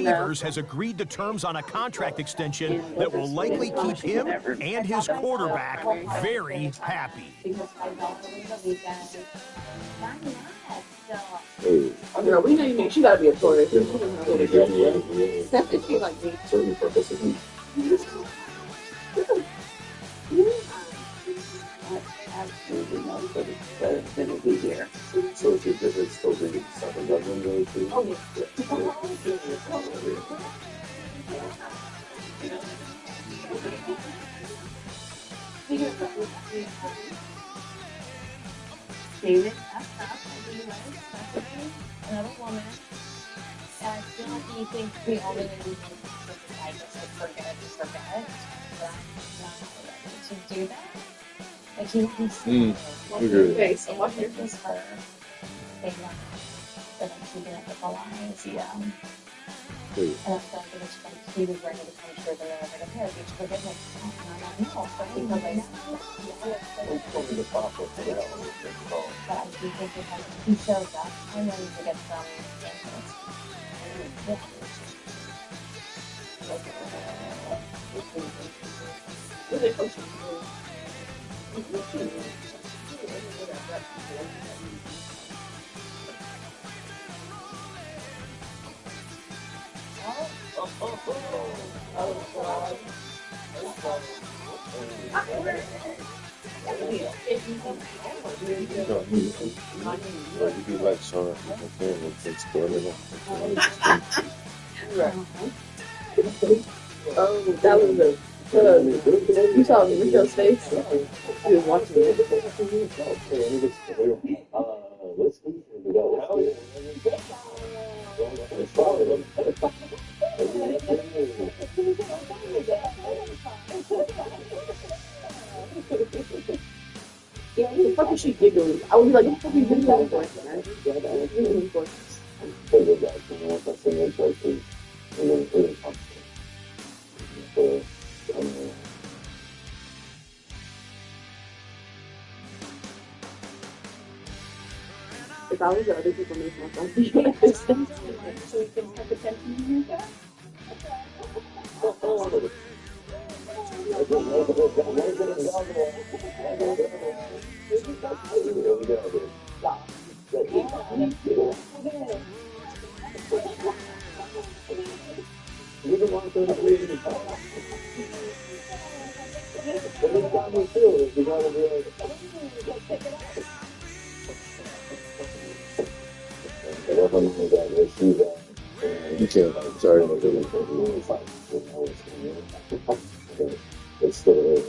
receivers has agreed to terms on a contract extension that will likely keep him and his quarterback very happy. Girl, we know you mean she gotta be a Taurus. She doesn't know what it is. Except that she like me. Certain purposes. Absolutely no, but it's gonna be here. So if you visit still the 7-11 really too? Oh, yeah. David, that's up. Another woman. I feel like he thinks we all really need to just forget. But I'm not ready to do that. Like he wants to Your face. I'm watching your face. They want that I'm keeping up with the lines, yeah. And I feel like it was like he was ready to come through the middle of the hair, which forget like, no, because I know. But I do think if he shows up, I'm ready to get some answers. You be like Sean, Oh, that was you saw Rico's face? He was watching it. Yeah, what the fuck is she giggling? I would be like, what the fuck are you giggling for? If I was the other people making my phone feel like this, so you can have attention to you guys. You can't, sorry, it's still there.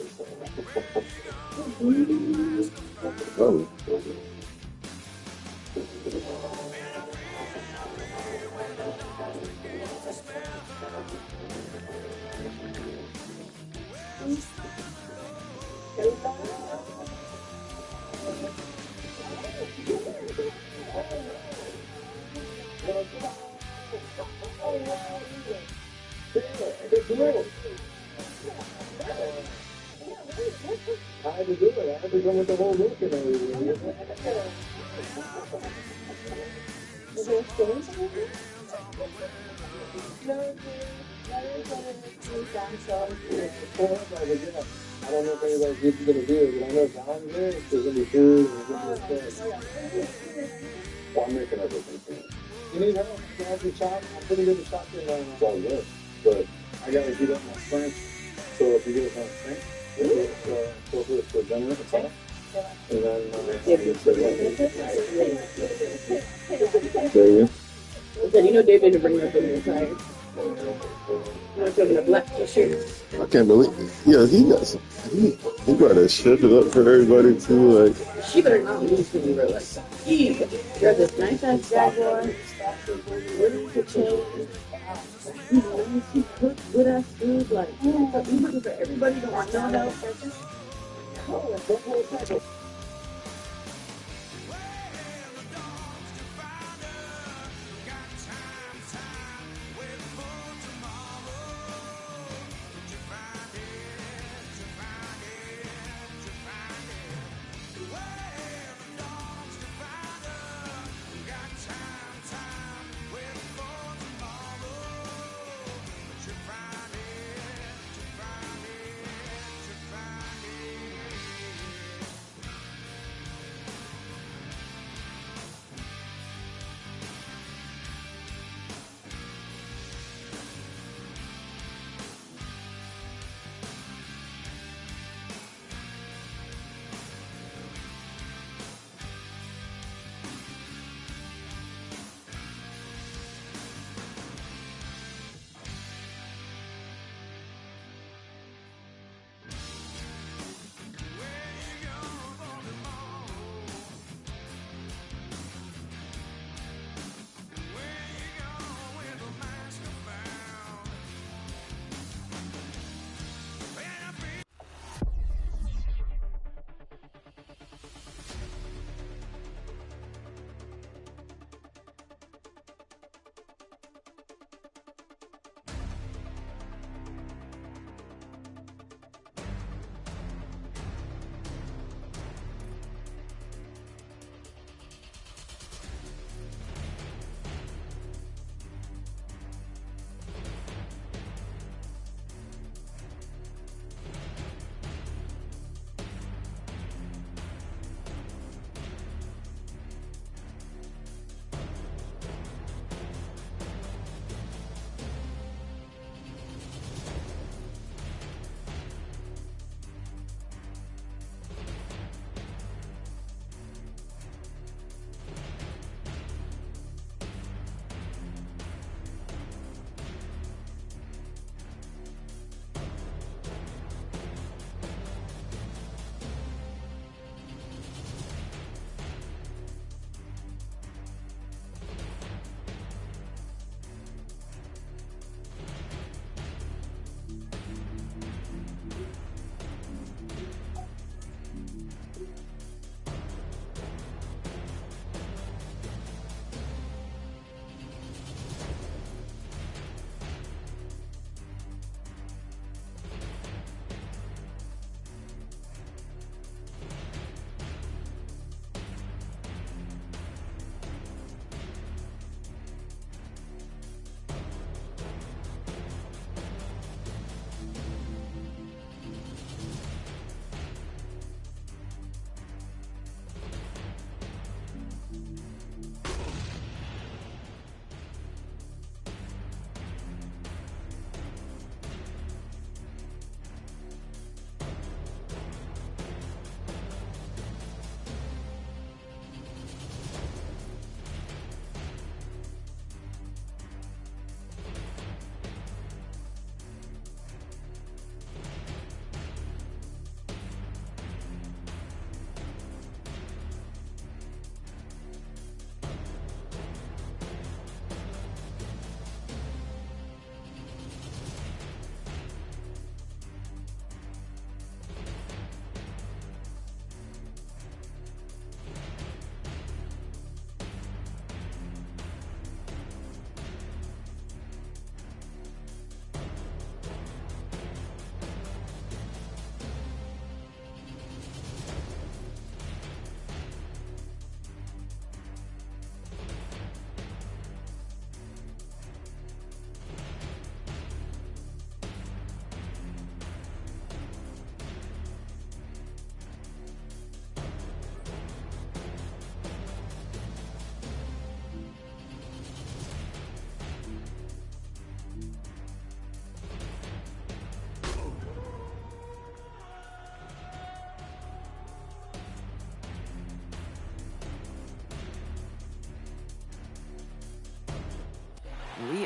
Oh. I had to do it. I had to go with the whole look and everything. Was there a story somewhere? No, I don't know if anybody's getting to the video, but I know down there there's going to be food and there's going to be stuff. Well, I'm making everything for you. You need help? Can I have your chop? I'm pretty good at chopping right now. It's all good. But I got to heat up my French. So if you get some French, go for dinner, it's all. And then, there you go. You know David to bring up in your tire. I'm talking a black t-shirt. I can't believe it. Yeah, he got some. He better shift it up for everybody too. Like she better not lose to me, bro. Like, he got this nice ass Jaguar. Really good chain. She cooks good ass food. Like, you looking for everybody to want to know.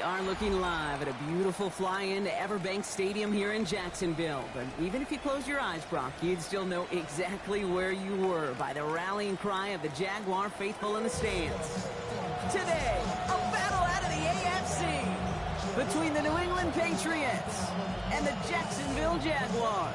are looking live at a beautiful fly-in to Everbank Stadium here in Jacksonville. But even if you close your eyes, Brock, you'd still know exactly where you were by the rallying cry of the Jaguar faithful in the stands. Today, a battle out of the AFC between the New England Patriots and the Jacksonville Jaguars.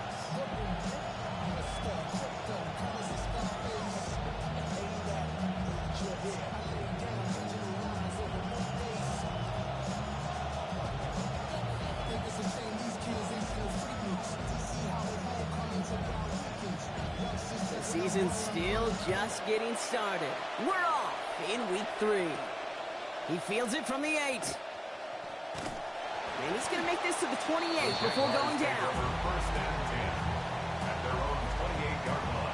The season's still just getting started. We're off in week 3. He fields it from the 8. And he's going to make this to the 28 before going down. First and 10 at their own 28-yard line.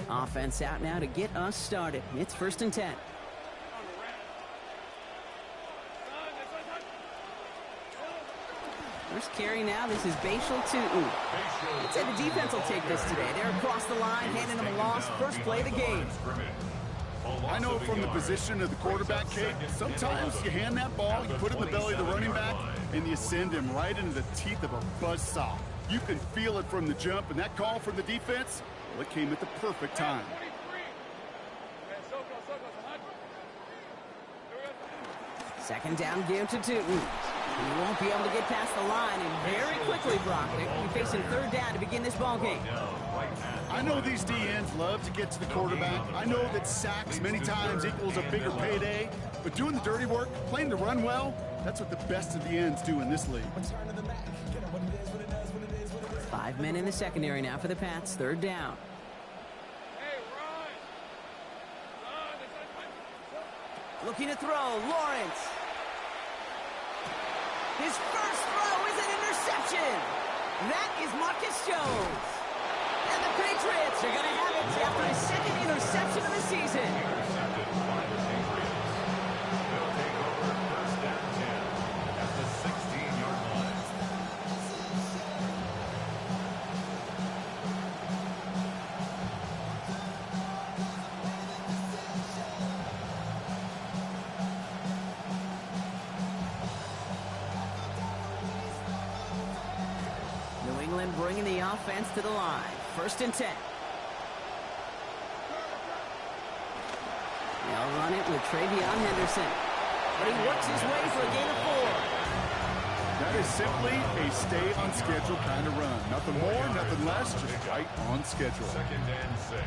Offense out now to get us started. It's 1st and 10. First carry now. This is Bashal Tutu. I'd say the defense will take this today. They're across the line, handing them a loss. First play of the game. I know from the position of the quarterback, Kate, sometimes you hand that ball, you put it in the belly of the running back, and you send him right into the teeth of a buzzsaw. You can feel it from the jump, and that call from the defense, well, it came at the perfect time. Second down give to Tutu. He won't be able to get past the line, and very quickly, Brock, they'll be facing 3rd down to begin this ball game. I know these DNs love to get to the quarterback. I know that sacks many times equals a bigger payday, but doing the dirty work, playing the run well, that's what the best of the ends do in this league. 5 men in the secondary now for the Pats. 3rd down. Looking to throw, Lawrence. His first throw is an interception. That is Marcus Jones. And the Patriots are going to have it after his 2nd interception of the season. Intercepted by the Patriots. They'll take over 1st and 10 at the 16-yard line. Bringing the offense to the line. 1st and 10. They'll run it with Travion Henderson. But he works his way for a gain of 4. That is simply a stay-on-schedule kind of run. Nothing more, nothing less, just right on schedule. 2nd and 6.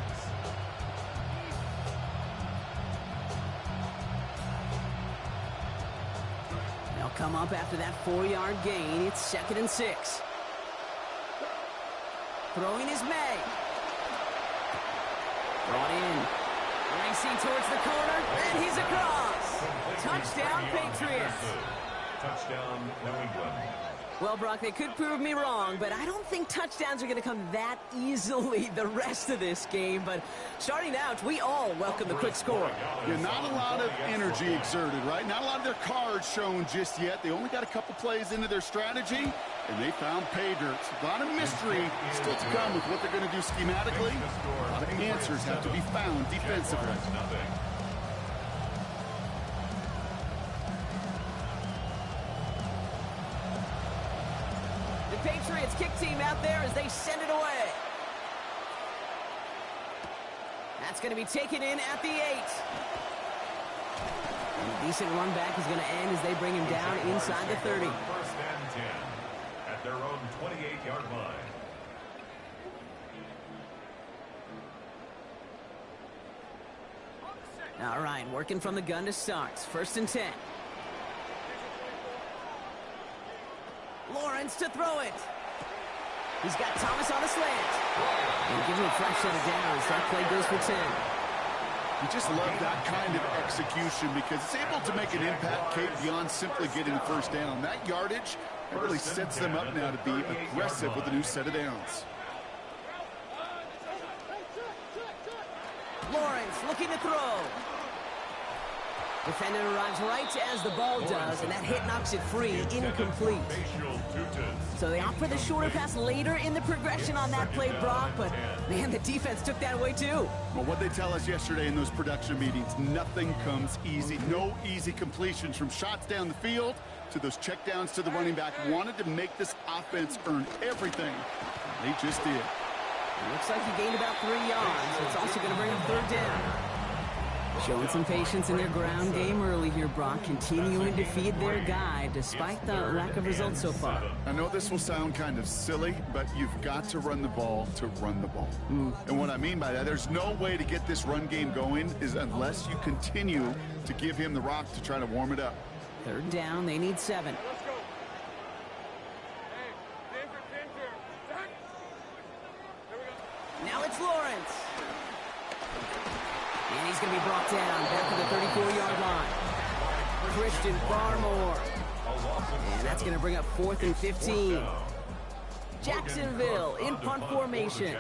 They'll come up after that 4-yard gain. It's 2nd and 6. Throwing is May. Brought in. Racing towards the corner, and he's across. Touchdown, Patriots. Touchdown, New England. Well, Brock, they could prove me wrong, but I don't think touchdowns are going to come that easily the rest of this game. But starting out, we all welcome the quick score. Yeah, not a lot of energy exerted, right? Not a lot of their cards shown just yet. They only got a couple plays into their strategy, and they found pay dirt. A lot of mystery still to come with what they're going to do schematically. A lot of answers have to be found defensively. The Patriots kick team out there as they send it away. That's going to be taken in at the 8. And a decent run back is going to end as they bring him down inside the 30. 1st and 10 at their own 28-yard line. All right, working from the gun to start. 1st and 10. Lawrence to throw it. He's got Thomas on a slant. And give him a fresh set of downs. That play goes for 10. You just love that kind of execution because it's able to make an impact, Kate, beyond simply getting the 1st down. That yardage, that really sets them up now to be aggressive with a new set of downs. Lawrence looking to throw. Defender arrives right as the ball does, and that hit knocks it free, incomplete. So they opt for the shorter pass later in the progression on that play, Brock, but man, the defense took that away too. Well, what they tell us yesterday in those production meetings, nothing comes easy. No easy completions from shots down the field to those checkdowns to the running back. Wanted to make this offense earn everything. They just did. It looks like he gained about 3 yards. It's also going to bring up third down. Showing some patience in their ground game early here, Brock, continuing to feed their guy despite the lack of results so far. I know this will sound kind of silly, but you've got to run the ball to run the ball. And what I mean by that, there's no way to get this run game going is unless you continue to give him the rock to try to warm it up. Third down, they need 7. Now it's Lawrence. And he's going to be brought down back to the 34-yard line. Christian Barmore. And that's going to bring up 4th and 15. Jacksonville in punt formation.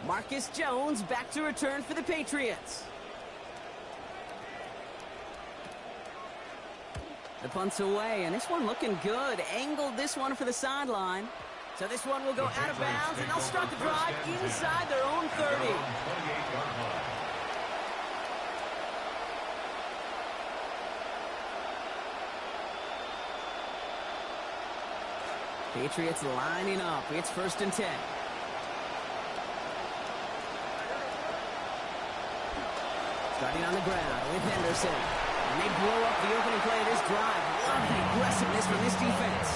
Marcus Jones back to return for the Patriots. The punt's away, and this one looking good. Angled this one for the sideline. So this one will go out of bounds, and they'll start the drive inside their own 30. Patriots lining up. It's 1st and 10. Starting on the ground with Henderson. And they blow up the opening play of this drive. Love the aggressiveness from this defense.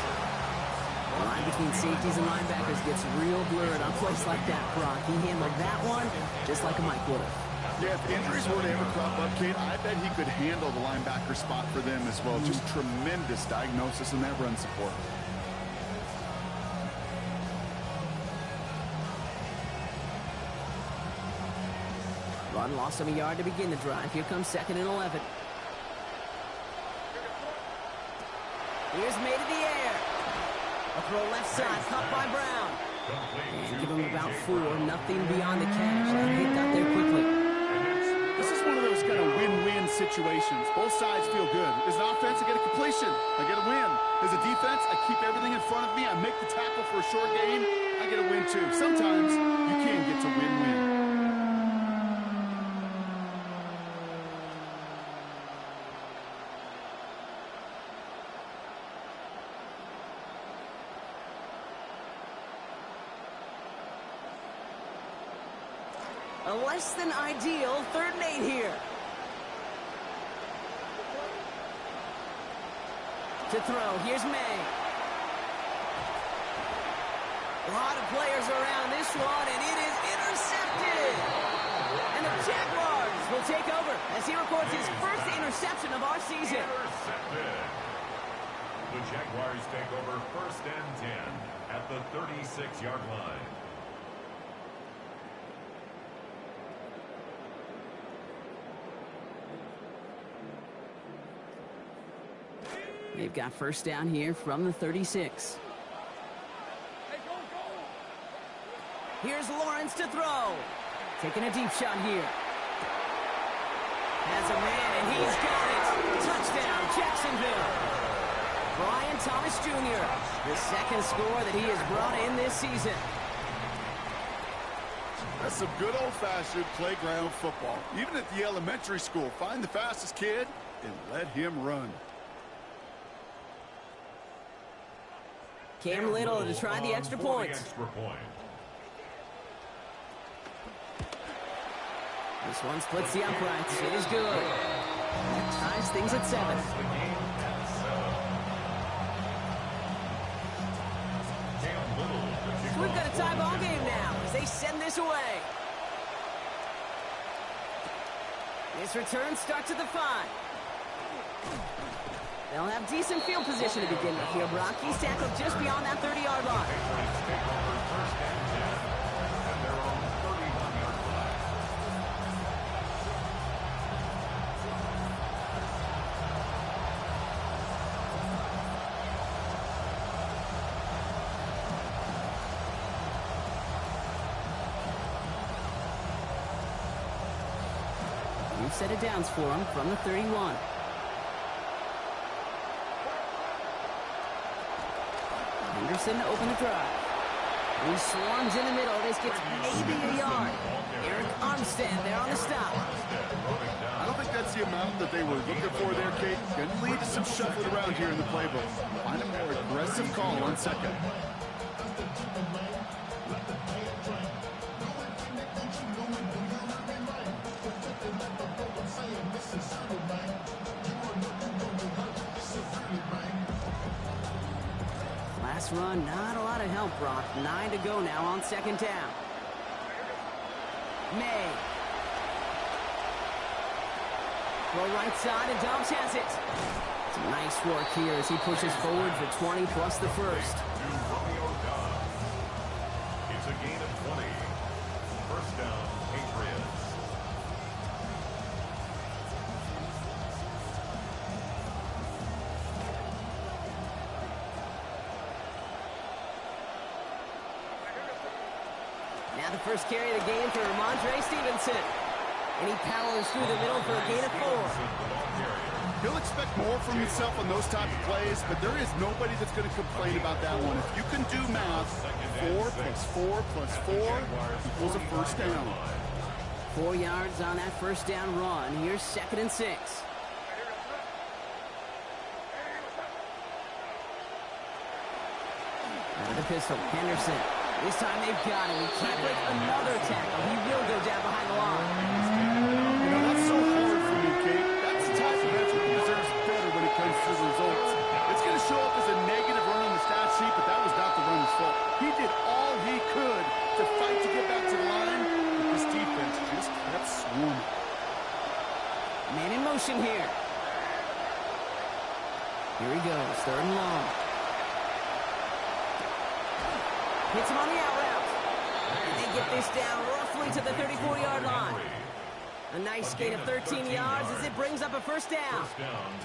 The line between safeties and linebackers gets real blurred on plays like that, Brock. He handled that one just like a Mike would have. Yeah, if injuries were to ever crop up, Kate, I bet he could handle the linebacker spot for them as well. Just tremendous diagnosis in that run support. Run loss of a yard to begin the drive. Here comes 2nd and 11. Here's made in the air. A throw left side, caught by Brown. And give him about 4, nothing beyond the catch. That hit got there quickly. This is one of those kind of win-win situations. Both sides feel good. As an offense, I get a completion. I get a win. As a defense, I keep everything in front of me. I make the tackle for a short gain. I get a win too. Sometimes you can get to win-win. A less than ideal 3rd and 8 here. To throw, here's May. A lot of players around this one, and it is intercepted. And the Jaguars will take over as he records his first interception of our season. Intercepted. The Jaguars take over 1st and 10 at the 36-yard line. They've got 1st down here from the 36. Here's Lawrence to throw. Taking a deep shot here. Has a man, and he's got it. Touchdown, Jacksonville. Brian Thomas Jr., the 2nd score that he has brought in this season. That's some good old-fashioned playground football. Even at the elementary school, find the fastest kid and let him run. Cam Little to try the extra point. This one splits the uprights. It is good. That ties things at 7. So we've got a tie ball game now as they send this away. This return starts at the 5. They'll have decent field position to begin with here, Brock. He's tackled just beyond that 30-yard line. Two set of downs for him from the 31. Henderson to open the drive. He swarms in the middle. This gets maybe a yard. Eric Armstead there on the stop. I don't think that's the amount that they were looking for there, Kate. Going to lead to some shuffling around here in the playbook. Find a more aggressive call on second. Last run, not a lot of help, Brock. 9 to go now on second down. May. Throw right side, and Dobbs has it. Some nice work here as he pushes forward for 20 plus the first. It's a gain of 20. First down, Patriots. Now the first carry of the game for Ramondre Stevenson. And he powers through the middle for a gain of 4. He'll expect more from himself on those type of plays, but there is nobody that's going to complain about that one. If you can do math, 4 plus 4 plus 4 equals a first down. 4 yards on that first down run. Here's 2nd and 6. Out of the pistol, Henderson. This time they've got him. He can't break another tackle. He will go down behind the line. You know, that's so hard for me, Kate. That's the type of effort that deserves better when it comes to the results. It's going to show up as a negative run on the stat sheet, but that was not the runner's fault. He did all he could to fight to get back to the line, but this defense just kept swarming. Man in motion here. Here he goes, 3rd and long. Hits him on the out route. And they get this down roughly to the 34-yard line. A nice gain of 13 yards as it brings up a first down.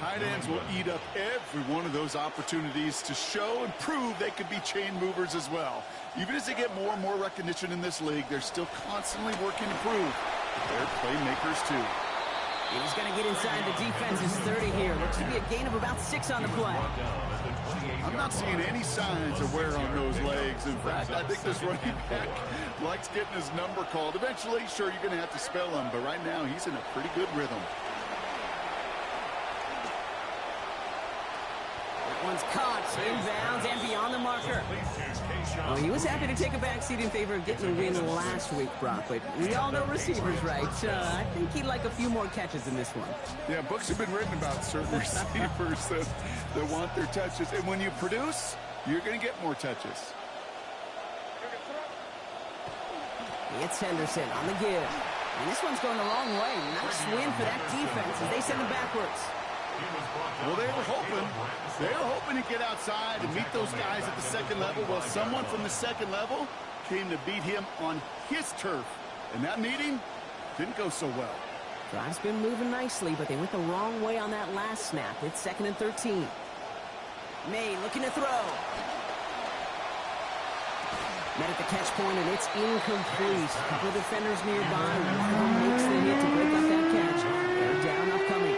Tight ends will eat up every one of those opportunities to show and prove they could be chain movers as well. Even as they get more and more recognition in this league, they're still constantly working to prove they're playmakers too. And he's going to get inside the defense's 30 here. Looks to be a gain of about 6 on the play. I'm not seeing any signs of wear on those legs. In fact, I think this running back likes getting his number called. Eventually, sure, you're going to have to spell him, but right now he's in a pretty good rhythm. That one's caught, inbounds, and beyond the marker. Well, he was happy to take a backseat in favor of getting a win last week, Brock, but we all know receivers, right? I think he'd like a few more catches in this one. Yeah, books have been written about certain receivers that want their touches. And when you produce, you're going to get more touches. It's Henderson on the give. And this one's going a long way. Nice win for that defense as they send him backwards. Well, they were hoping to get outside and meet those guys at the second level. Well, someone from the second level came to beat him on his turf. And that meeting didn't go so well. Drive's been moving nicely, but they went the wrong way on that last snap. It's 2nd and 13. May looking to throw. Met at the catch point, and it's incomplete. A couple of defenders nearby. One of them makes the hit to break up that catch. They're down upcoming.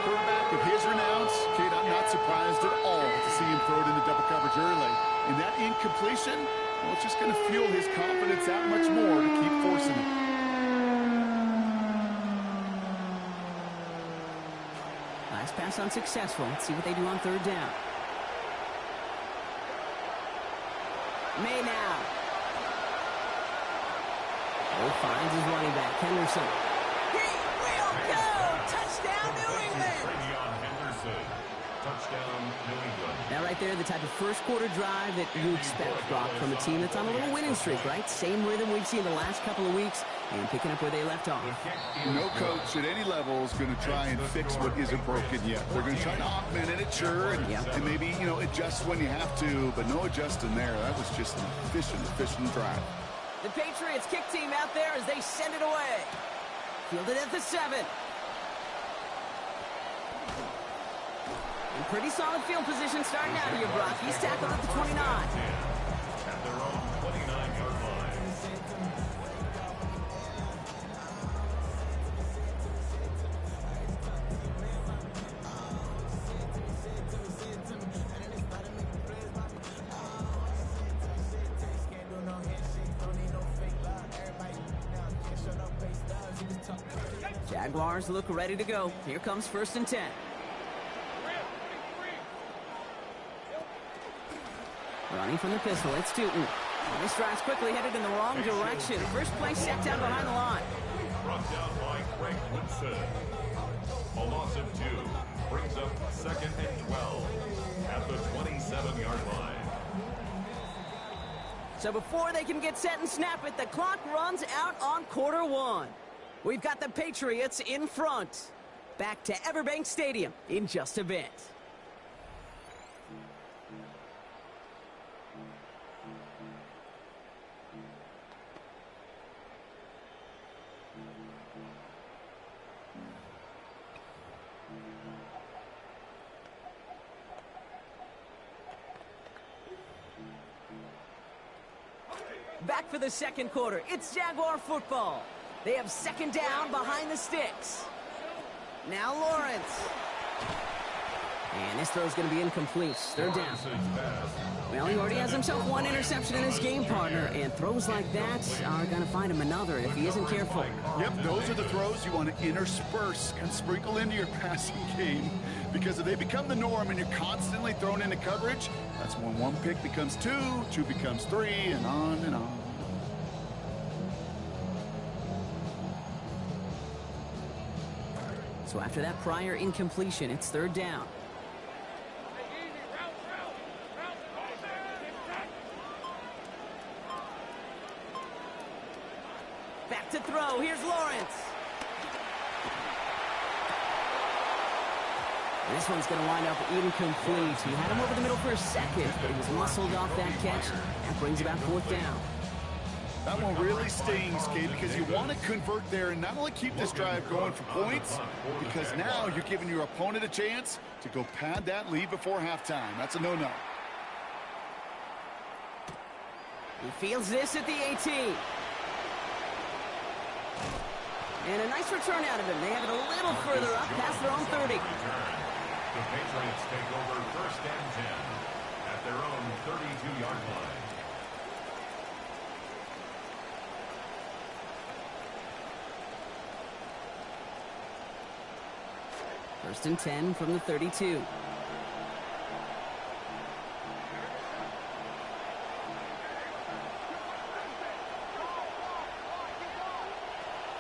Quarterback of his renounce, Kate, I'm not surprised at all to see him throw it into double coverage early. And that incompletion, well, it's just going to fuel his confidence that much more to keep forcing it. Last pass unsuccessful. Let's see what they do on 3rd down. May now. Finds his running back, Henderson. He will go! Touchdown, New England! Now right there, the type of first-quarter drive that you expect, Brock, from a team that's on a little winning streak, right? Same rhythm we've seen the last couple of weeks and picking up where they left off. No coach at any level is going to try and fix what isn't broken yet. They're going to try to augment it, sure, and maybe, adjust when you have to, but no adjusting there. That was just an efficient drive. The Patriots kick team out there as they send it away. Fielded at the 7. In pretty solid field position starting out here, Brock. He's tackled at the 29. At their own 29-yard line. Jaguars look ready to go. Here comes 1st and 10. Running from the pistol, it's Tootin. This drive's quickly headed in the wrong direction. First play set down behind the line. Brought down by Greg Woodson. A loss of 2 brings up 2nd and 12 at the 27-yard line. So before they can get set and snap it, the clock runs out on quarter 1. We've got the Patriots in front. Back to Everbank Stadium in just a bit. Back for the second quarter. It's Jaguar football. They have 2nd down behind the sticks. Now Lawrence. And this throw's going to be incomplete. 3rd down. Well, he already has himself 1 interception in his game, partner. And throws like that are going to find him another if he isn't careful. Yep, those are the throws you want to intersperse and sprinkle into your passing game. Because if they become the norm and you're constantly thrown into coverage, that's when 1 pick becomes 2, 2 becomes 3, and on and on. So after that prior incompletion, it's 3rd down. Back to throw. Here's Lawrence. This one's going to wind up incomplete. He had him over the middle for a second, but he was muscled off that catch. That brings about 4th down. That one really stings, Kate, because you want to convert there and not only keep this drive going for points, because now you're giving your opponent a chance to go pad that lead before halftime. That's a no-no. He fields this at the 18. And a nice return out of him. They have it a little further up past their own 30. The Patriots take over 1st and 10 at their own 32-yard line. First and 10 from the 32.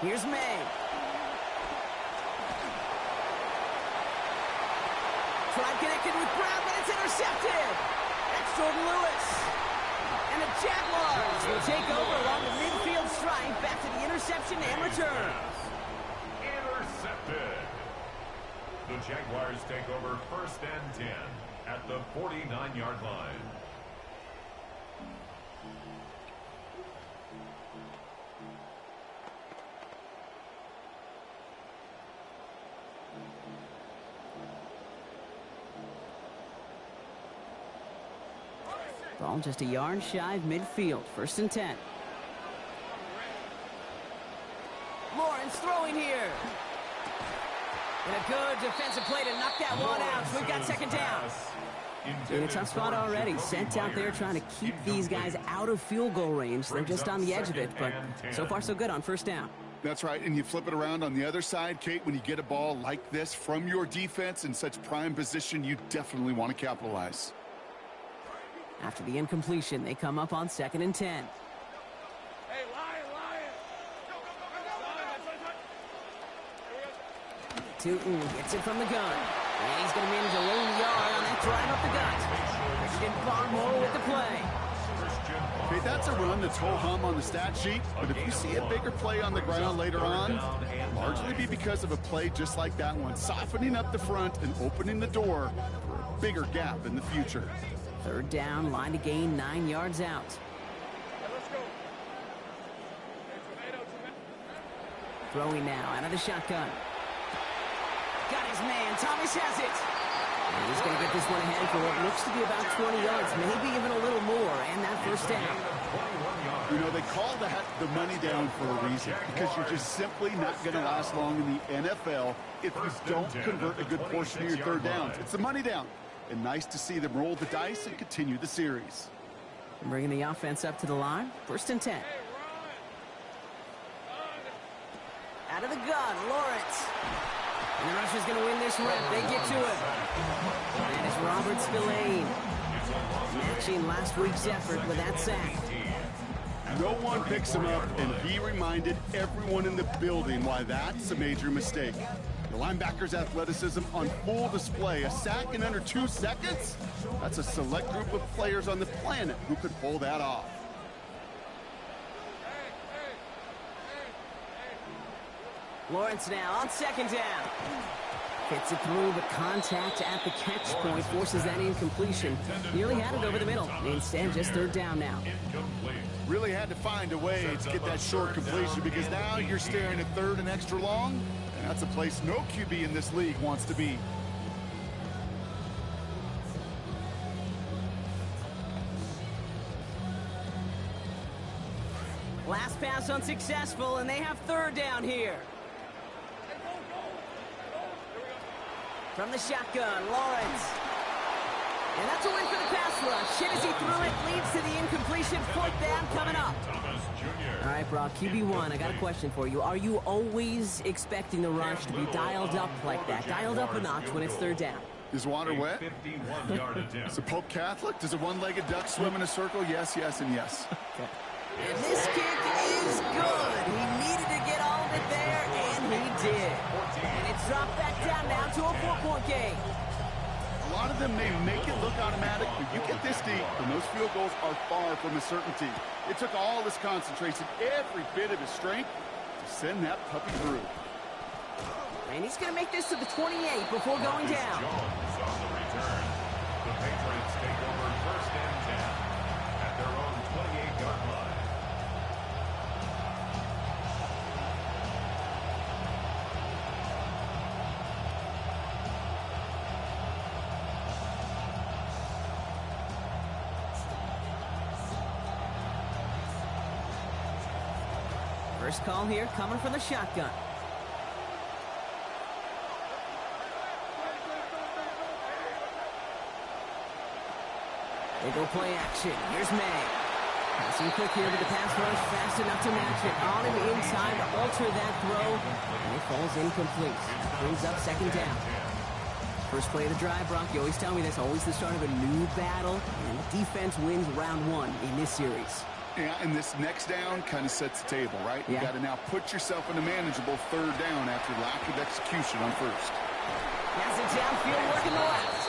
Here's May. Tried connected with Brown, but it's intercepted. That's Jordan Lewis. And the Jaguars will take over along the midfield stripe back to the interception and return. Intercepted. The Jaguars take over 1st and 10 at the 49-yard line. Ball just a yard shy of midfield. 1st and 10. Lawrence throwing here. And a good defensive play to knock that one out. So we've got 2nd down. In a tough spot already. Sent out there trying to keep these guys out of field goal range. They're just on the edge of it, but so far so good on 1st down. That's right, and you flip it around on the other side, Kate, when you get a ball like this from your defense in such prime position, you definitely want to capitalize. After the incompletion, they come up on 2nd and 10. Tootin gets it from the gun. And he's going to manage a lone yard on that drive up the gut. Christian Barmore with the play. Okay, that's a run that's ho-hum on the stat sheet, but if you see a bigger play on the ground later on, largely be because of a play just like that one, softening up the front and opening the door for a bigger gap in the future. 3rd down, line to gain 9 yards out. Throwing now out of the shotgun. Got his man. Thomas has it. And he's going to get this one ahead for what looks to be about 20 yards, maybe even a little more, and that 1st down. You know, they call that the money down for a reason, because you're just simply not going to last long in the NFL if you don't convert a good portion of your 3rd downs. It's the money down. And nice to see them roll the dice and continue the series. Bringing the offense up to the line. 1st and 10. Out of the gun, Lawrence. And the rusher's going to win this rep. They get to him. And it's Robert Spillane matching last week's effort with that sack. No one picks him up, and he reminded everyone in the building why that's a major mistake. The linebacker's athleticism on full display. A sack in under 2 seconds? That's a select group of players on the planet who could pull that off. Lawrence now on second down. Gets it through, but contact at the catch point forces that incompletion. Nearly had it over the middle. Instead, just third down now. Really had to find a way to get that short completion because now you're staring at third and extra long. And that's a place no QB in this league wants to be. Last pass unsuccessful, and they have third down here. From the shotgun, Lawrence. And that's a win for the pass rush. Hit as he threw it, leads to the incompletion. Fourth down coming up. All right, Brock, QB1, I got a question for you. Are you always expecting the rush to be dialed up like that? Dialed up a notch when it's third down? Is water wet? Is the Pope Catholic? Does a one-legged duck swim in a circle? Yes, yes, and yes. Okay. And this kick is good. He needed to get all of it there, and he did. And it's dropped back down now to a 4-point game. A lot of them may make it look automatic, but you get this deep, and those field goals are far from a certainty. It took all his concentration, every bit of his strength, to send that puppy through. And he's going to make this to the 28 before going down. Jones on the return. The Patriots take over first and 10 at their own 28-yard line. First call here coming from the shotgun. They go play action. Here's May. Passing quick here with the pass rush, fast enough to match it. On and in time to alter that throw. And it falls incomplete. Brings up second down. First play of the drive, Brock, you always tell me that's always the start of a new battle. And the defense wins round 1 in this series. Yeah, and this next down kind of sets the table, right? You got to now put yourself in a manageable third down after lack of execution on first. Has it downfield, working the left.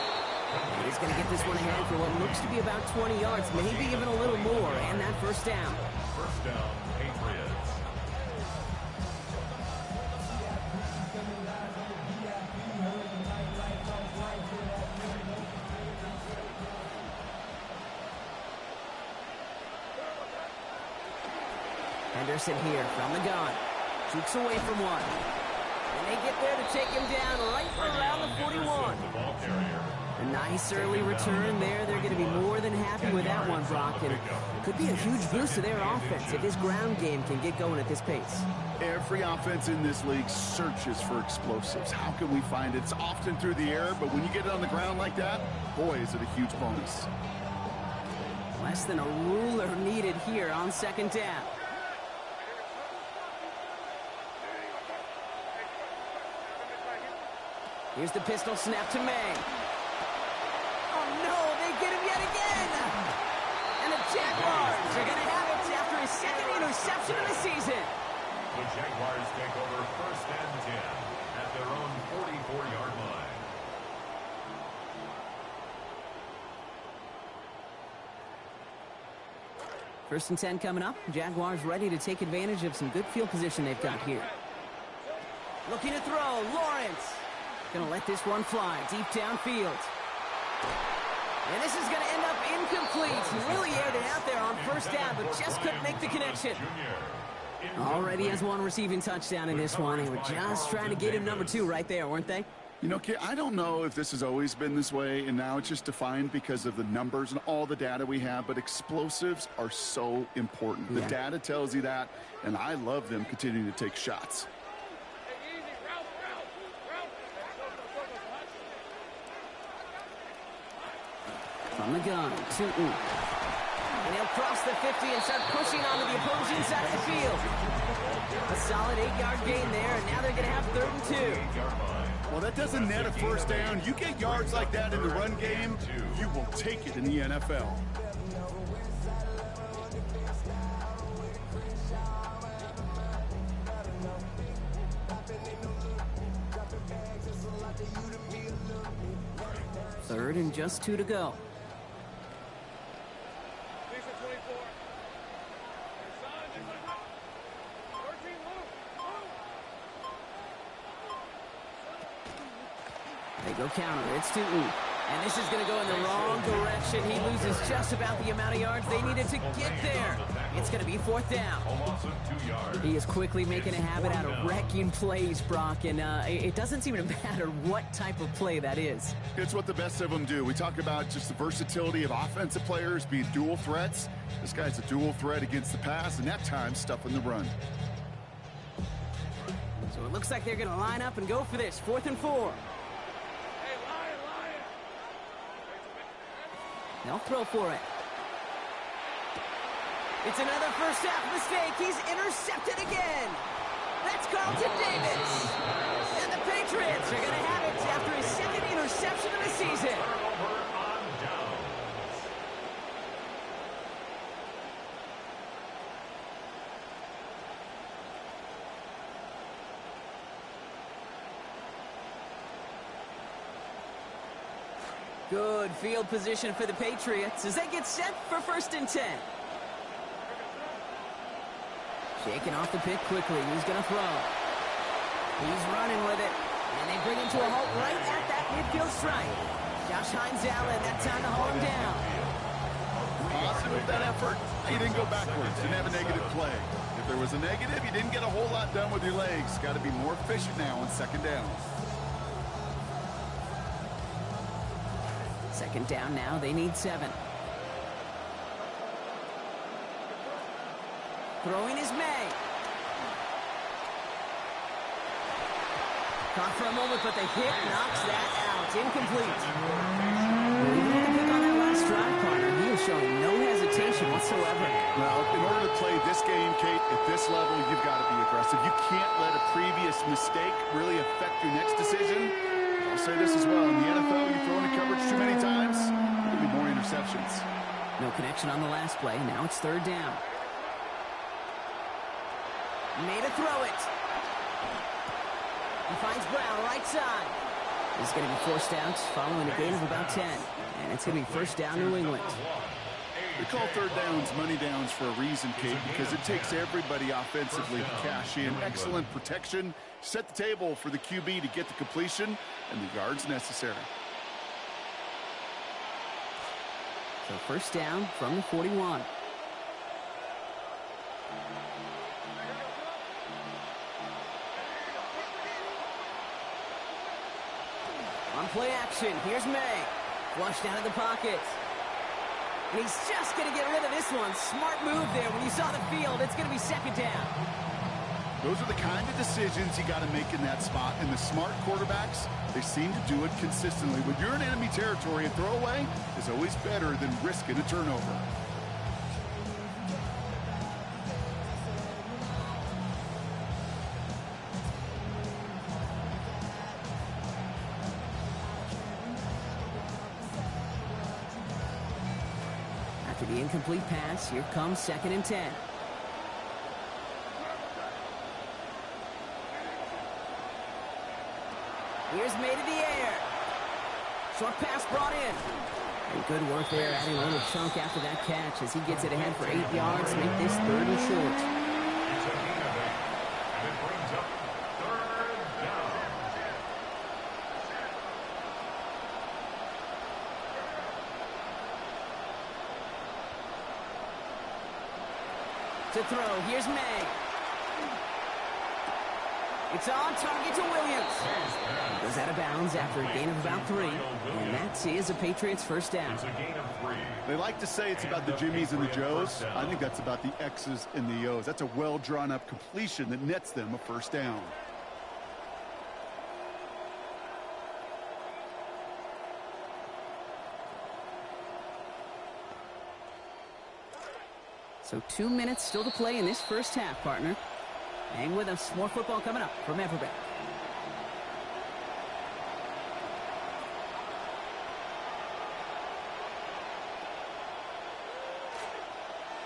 And he's going to get this one ahead for what looks to be about 20 yards, maybe even a little more, and that first down. First down, Patriots. Henderson here from the gun. Jukes away from one. And they get there to take him down right around the 41. The ball carrier. A nice early return there. They're going to be more than happy with that one, Brock. And could be a huge boost to their offense if this ground game can get going at this pace. Every offense in this league searches for explosives. How can we find it? It's often through the air, but when you get it on the ground like that, boy, is it a huge bonus. Less than a ruler needed here on second down. Here's the pistol snap to May. Oh, no, they get him yet again. And the Jaguars are going to have it after his second interception of the season. The Jaguars take over first and 10 at their own 44-yard line. First and 10 coming up. Jaguars ready to take advantage of some good field position they've got here. Looking to throw, Lawrence. Gonna let this one fly deep downfield. And this is gonna end up incomplete. He really aired it out there on first down, but just couldn't make the connection. Already has one receiving touchdown in this one. They were just trying to get him number 2 right there, weren't they? You know, kid, I don't know if this has always been this way, and now it's just defined because of the numbers and all the data we have, but explosives are so important. The data tells you that, and I love them continuing to take shots. From the gun, Tootin. And he'll cross the 50 and start pushing onto the opposing side of the field. A solid 8-yard gain there, and they're going to have 3rd and 2. Well, that doesn't net a first down. You get yards like that in the run game, you will take it in the NFL. Third and just 2 to go. They go counter. It's Tootin. And this is going to go in the wrong direction. He loses just about the amount of yards they needed to get there. It's going to be 4th down. He is quickly making a habit out of wrecking plays, Brock, and it doesn't seem to matter what type of play that is. It's what the best of them do. We talk about just the versatility of offensive players being dual threats. This guy's a dual threat against the pass, and that time stuffing the run. So it looks like they're going to line up and go for this. 4th and 4. They'll throw for it. It's another first half mistake. He's intercepted again. That's Carlton Davis. And the Patriots are going to have it after his 2nd interception of the season. Good field position for the Patriots as they get set for 1st and 10. Shaking off the pick quickly. He's going to throw. He's running with it. And they bring him to a halt right at that midfield strike. Josh Hines Allen, that time to haul him down. Positive of that effort. You didn't go backwards. Didn't have a negative play. If there was a negative, you didn't get a whole lot done with your legs. Got to be more efficient now on 2nd down. 2nd down now. They need 7. Throwing is May. Caught for a moment, but the hit knocks that out. Incomplete. Even with the pick on that last drive, partner, he is showing no hesitation whatsoever. Well, in order to play this game, Kate, at this level, you've got to be aggressive. You can't let a previous mistake really affect your next decision. I'll say this as well. In the NFL, you throw into coverage too many times, there'll be more interceptions. No connection on the last play. Now it's 3rd down. Made a throw it. He finds Brown right side. He's going to be forced out following a gain of about 10. And it's going to be 1st down New England. We call 3rd downs money downs for a reason, Kate, because it takes everybody offensively to cash in. Excellent protection. Set the table for the QB to get the completion and the yards necessary. So 1st down from the 41. On play action, here's May. Flushed out of the pocket. And he's just going to get rid of this one. Smart move there. When you saw the field, it's going to be 2nd down. Those are the kind of decisions you got to make in that spot. And the smart quarterbacks, they seem to do it consistently. When you're in enemy territory, a throwaway is always better than risking a turnover. After the incomplete pass, here comes 2nd and 10. Here's May to the air. Short pass brought in. And good work there, adding a little chunk after that catch as he gets it ahead for 8 yards to make this 3rd and short. It's a gain of 8, and it brings up 3rd down. To throw, here's May. It's on target to Williams. He goes out of bounds after a gain of about 3. And that is a Patriots 1st down. It's a gain of 3. They like to say it's about the Jimmies and the Joes. I think that's about the X's and the O's. That's a well-drawn-up completion that nets them a 1st down. So 2 minutes still to play in this 1st half, partner. Hang with us. More football coming up from Everbank.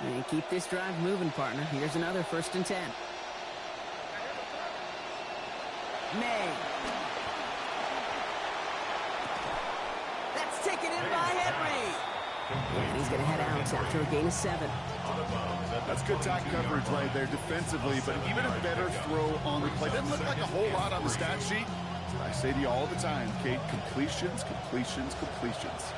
And keep this drive moving, partner. Here's another 1st and 10. May. That's taken in by Henry. And he's going to head out after a gain of 7. That's good tight coverage right there defensively, but even a better throw on the play. Doesn't look like a whole lot on the stat sheet. I say to you all the time, Kate, completions, completions, completions.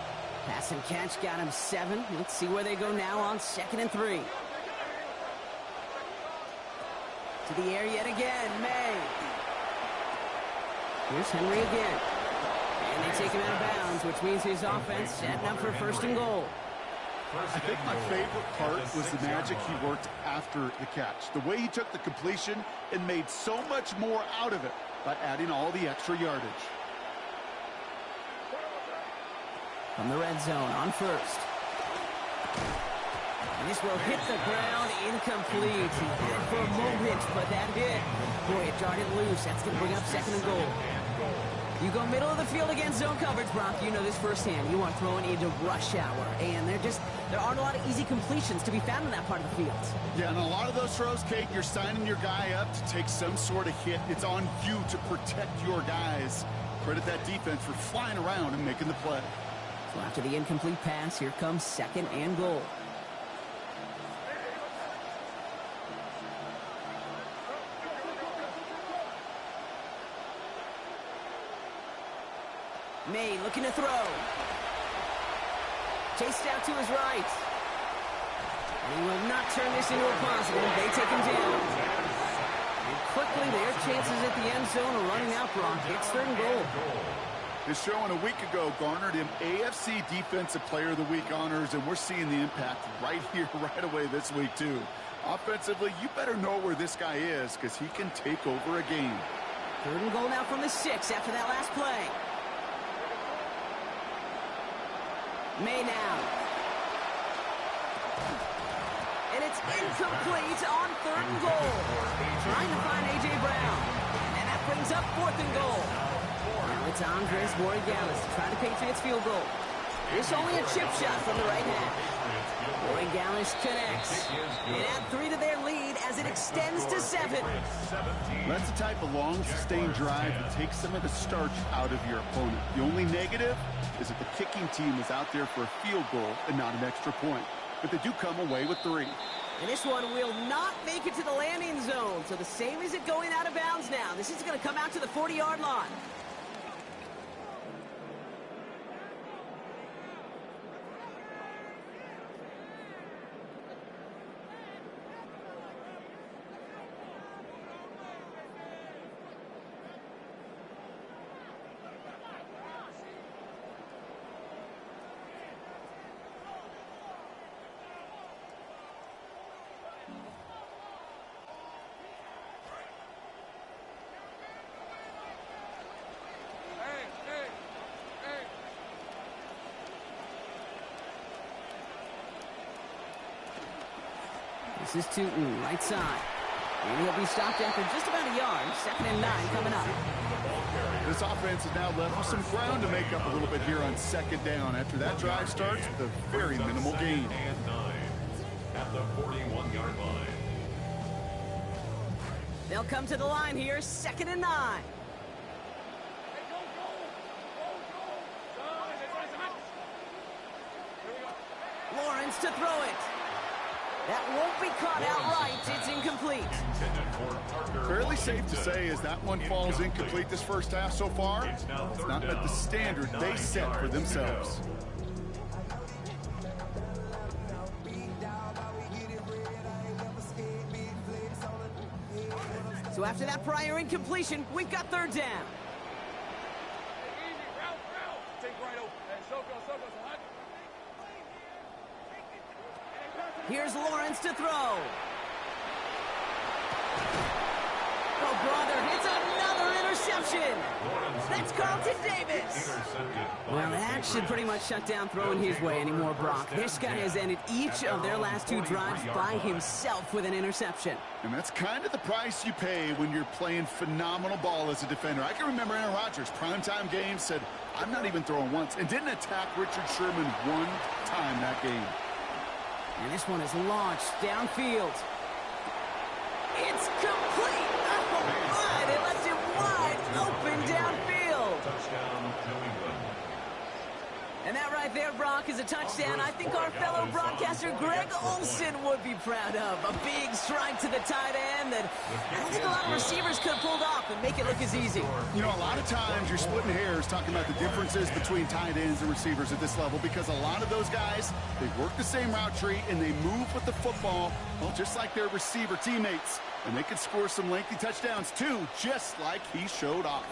Pass and catch got him 7. Let's see where they go now on 2nd and 3. To the air yet again, May. Here's Henry again. And they take him out of bounds, which means his offense setting up for 1st and goal. I think my favorite part was the magic he worked after the catch. The way he took the completion and made so much more out of it by adding all the extra yardage. From the red zone on 1st. And this will hit the ground incomplete. He had it for a moment, but that hit. Boy, it darted loose. That's going to bring up 2nd and goal. You go middle of the field against zone coverage, Brock. You know this firsthand. You are throwing into rush hour. And there aren't a lot of easy completions to be found in that part of the field. Yeah, and a lot of those throws, Kate, you're signing your guy up to take some sort of hit. It's on you to protect your guys. Credit that defense for flying around and making the play. So after the incomplete pass, here comes 2nd and goal. May looking to throw. Chased out to his right. And he will not turn this into a positive. They take him down. And quickly, their chances at the end zone are running out, Brock. It's 3rd and goal. This showing a week ago garnered him AFC Defensive Player of the Week honors, and we're seeing the impact right here, right away this week, too. Offensively, you better know where this guy is, because he can take over a game. 3rd and goal now from the 6 after that last play. May now. And it's incomplete on 3rd and goal. Trying to find A.J. Brown. And that brings up 4th and goal. Now it's Andres Borregales to try the Patriots field goal. It's only a chip shot from the right hash. Borregales connects. And add 3 to their lead as it extends to 7. That's the type of long, sustained drive that takes some of the starch out of your opponent. The only negative is that the kicking team is out there for a field goal and not an extra point. But they do come away with 3. And this one will not make it to the landing zone. So the same as it going out of bounds now. This is going to come out to the 40-yard line. This is Tootin, right side. And he'll be stopped after just about a yard. 2nd and 9 coming up. This offense is now left with some ground to make up a little bit here on 2nd down. After that drive starts with a very minimal gain. And 9 at the 41-yard line. They'll come to the line here, 2nd and 9. Lawrence to throw it. That won't be caught outright. It's incomplete. Fairly safe to say as that one falls incomplete this first half so far, it's not met the standard they set for themselves. So after that prior incompletion, we've got 3rd down. Here's Lawrence to throw. Oh, brother, it's another interception. interception. That's Carlton Davis. Well, that should pretty much shut down throwing his way anymore, Brock. This guy has ended each of their last 2 drives by himself with an interception. And that's kind of the price you pay when you're playing phenomenal ball as a defender. I can remember Aaron Rodgers, primetime game, said, I'm not even throwing once, and didn't attack Richard Sherman one time that game. And this one is launched downfield. It's complete. Oh, my. They left it wide open downfield. Touchdown, New England. And that right there, Brock, is a touchdown I think our fellow broadcaster Greg Olson would be proud of. A big strike to the tight end that I don't think a lot of receivers could have pulled off and make it look as easy. You know, a lot of times you're splitting hairs talking about the differences between tight ends and receivers at this level because a lot of those guys, they work the same route tree and they move with the football, well, just like their receiver teammates. And they can score some lengthy touchdowns, too, just like he showed off.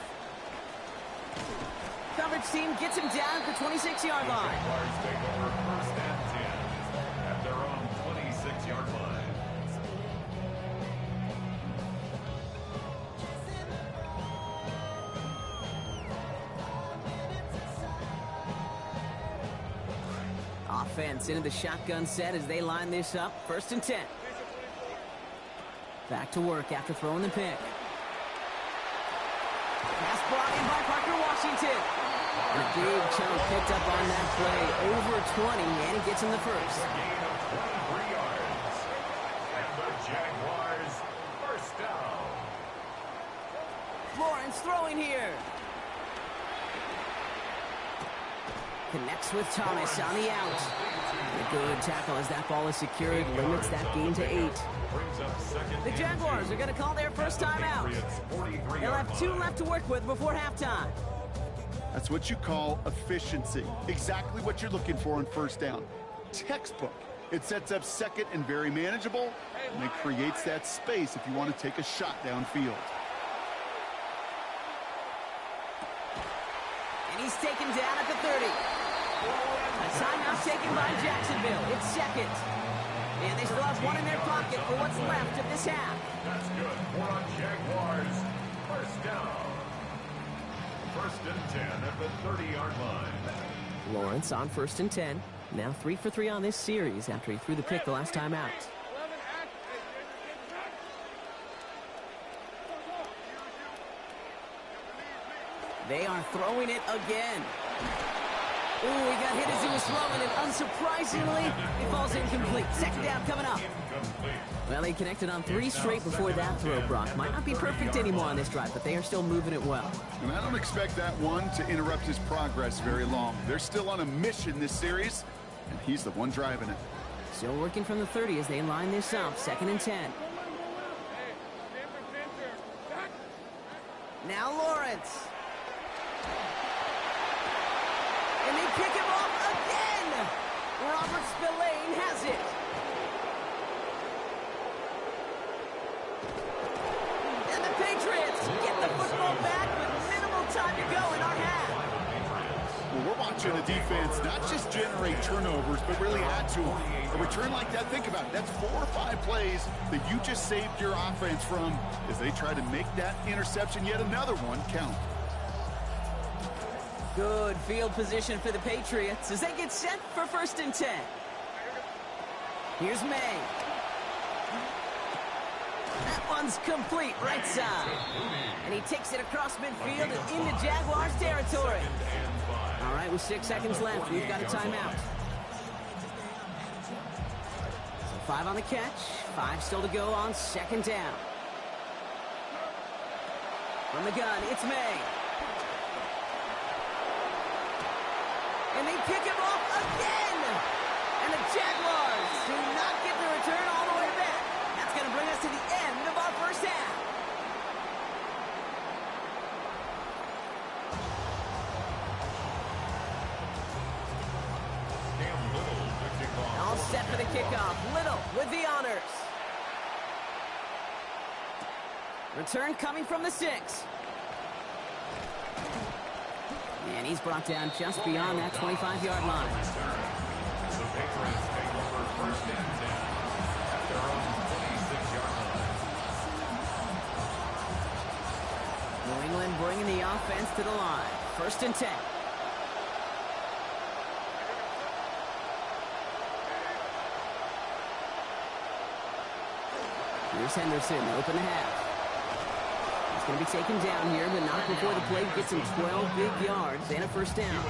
Coverage team gets him down at the 26-yard line. Jaguars take over first and 10 at their own 26-yard line. Offense into the shotgun set as they line this up. First and 10. Back to work after throwing the pick. Pass brought in by Parker Washington. And a big chunk picked up on that play. Over 20, and he gets him the first. A gain of 23 yards. And the Jaguars first down. Lawrence throwing here. Connects with Thomas on the out. A good tackle as that ball is secured. Limits that gain to 8. Brings up second. The Jaguars are going to call their first time out. They'll have 2 left to work with before halftime. That's what you call efficiency. Exactly what you're looking for on first down. Textbook. It sets up second and very manageable, and it creates that space if you want to take a shot downfield. And he's taken down at the 30. A timeout taken by Jacksonville. It's second. And they still have 1 in their pocket for what's left of this half. That's good for our Jaguars. First down. First and 10 at the 30-yard line. Lawrence on first and 10. Now 3 for 3 on this series after he threw the pick the last time out. They are throwing it again. Ooh, he got hit as he was throwing it. Unsurprisingly, it falls incomplete. Second down coming up. Well, he connected on 3 straight before that throw, Brock. Might not be perfect anymore on this drive, but they are still moving it well. And I don't expect that one to interrupt his progress very long. They're still on a mission this series, and he's the one driving it. Still working from the 30 as they line this up. Second and 10. Now Lawrence. And they pick him off again. Robert Spillane has it. And the Patriots get the football back with minimal time to go in our half. Well, we're watching a defense not just generate turnovers, but really add to them. A return like that, think about it. That's 4 or 5 plays that you just saved your offense from as they try to make that interception, yet another one, count. Good field position for the Patriots as they get set for first and 10. Here's May. That one's complete right side. And he takes it across midfield and into Jaguars territory. All right, with 6 seconds left, we've got a timeout. So 5 on the catch, 5 still to go on second down. From the gun, it's May. And they pick him off again. And the Jaguars do not get the return all the way back. That's going to bring us to the end of our first half. All set for the kickoff. Little with the honors. Return coming from the 6. And he's brought down just beyond that 25-yard line. The Patriots take over first and 10 at their own 26-yard line. New England bringing the offense to the line. 1st and 10. Here's Henderson, open the half. He's going to be taken down here, but not before the play gets him 12 big yards and a 1st down.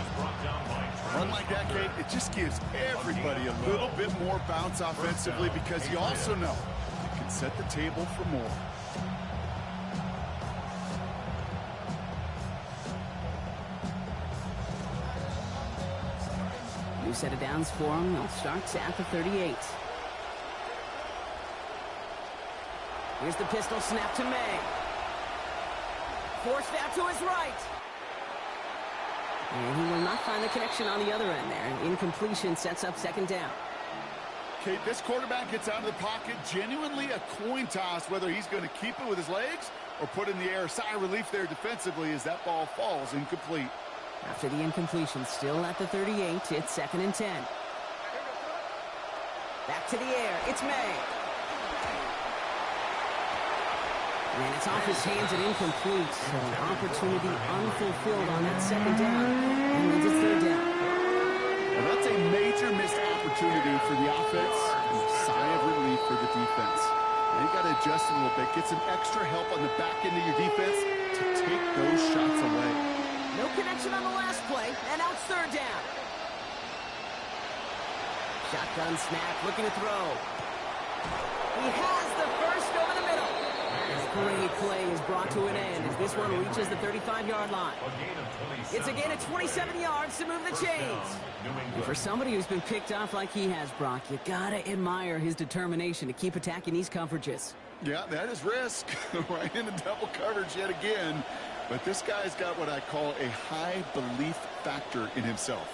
Run like that, Kate, it just gives everybody a little bit more bounce offensively because you also know you can set the table for more. New set of downs for him. He'll start at the 38. Here's the pistol snap to May. Forced out to his right. And he will not find the connection on the other end there. Incompletion sets up 2nd down. Kate, this quarterback gets out of the pocket, genuinely a coin toss whether he's going to keep it with his legs or put in the air. Sigh of relief there defensively as that ball falls incomplete. After the incompletion, still at the 38, it's 2nd and 10. Back to the air, it's May. And it's off his hands and incomplete. So an opportunity unfulfilled on that 2nd down. And leads it 3rd down. Well, that's a major missed opportunity for the offense and a sigh of relief for the defense. They've got to adjust a little bit, get some extra help on the back end of your defense to take those shots away. No connection on the last play, and now it's 3rd down. Shotgun snap, looking to throw. He has the first over the middle. This great play is brought to an end as this one reaches the 35-yard line. It's a gain of 27 yards to move the chains. And for somebody who's been picked off like he has, Brock, you gotta admire his determination to keep attacking these coverages. Yeah, that is risk. Right into double coverage yet again. But this guy's got what I call a high belief factor in himself.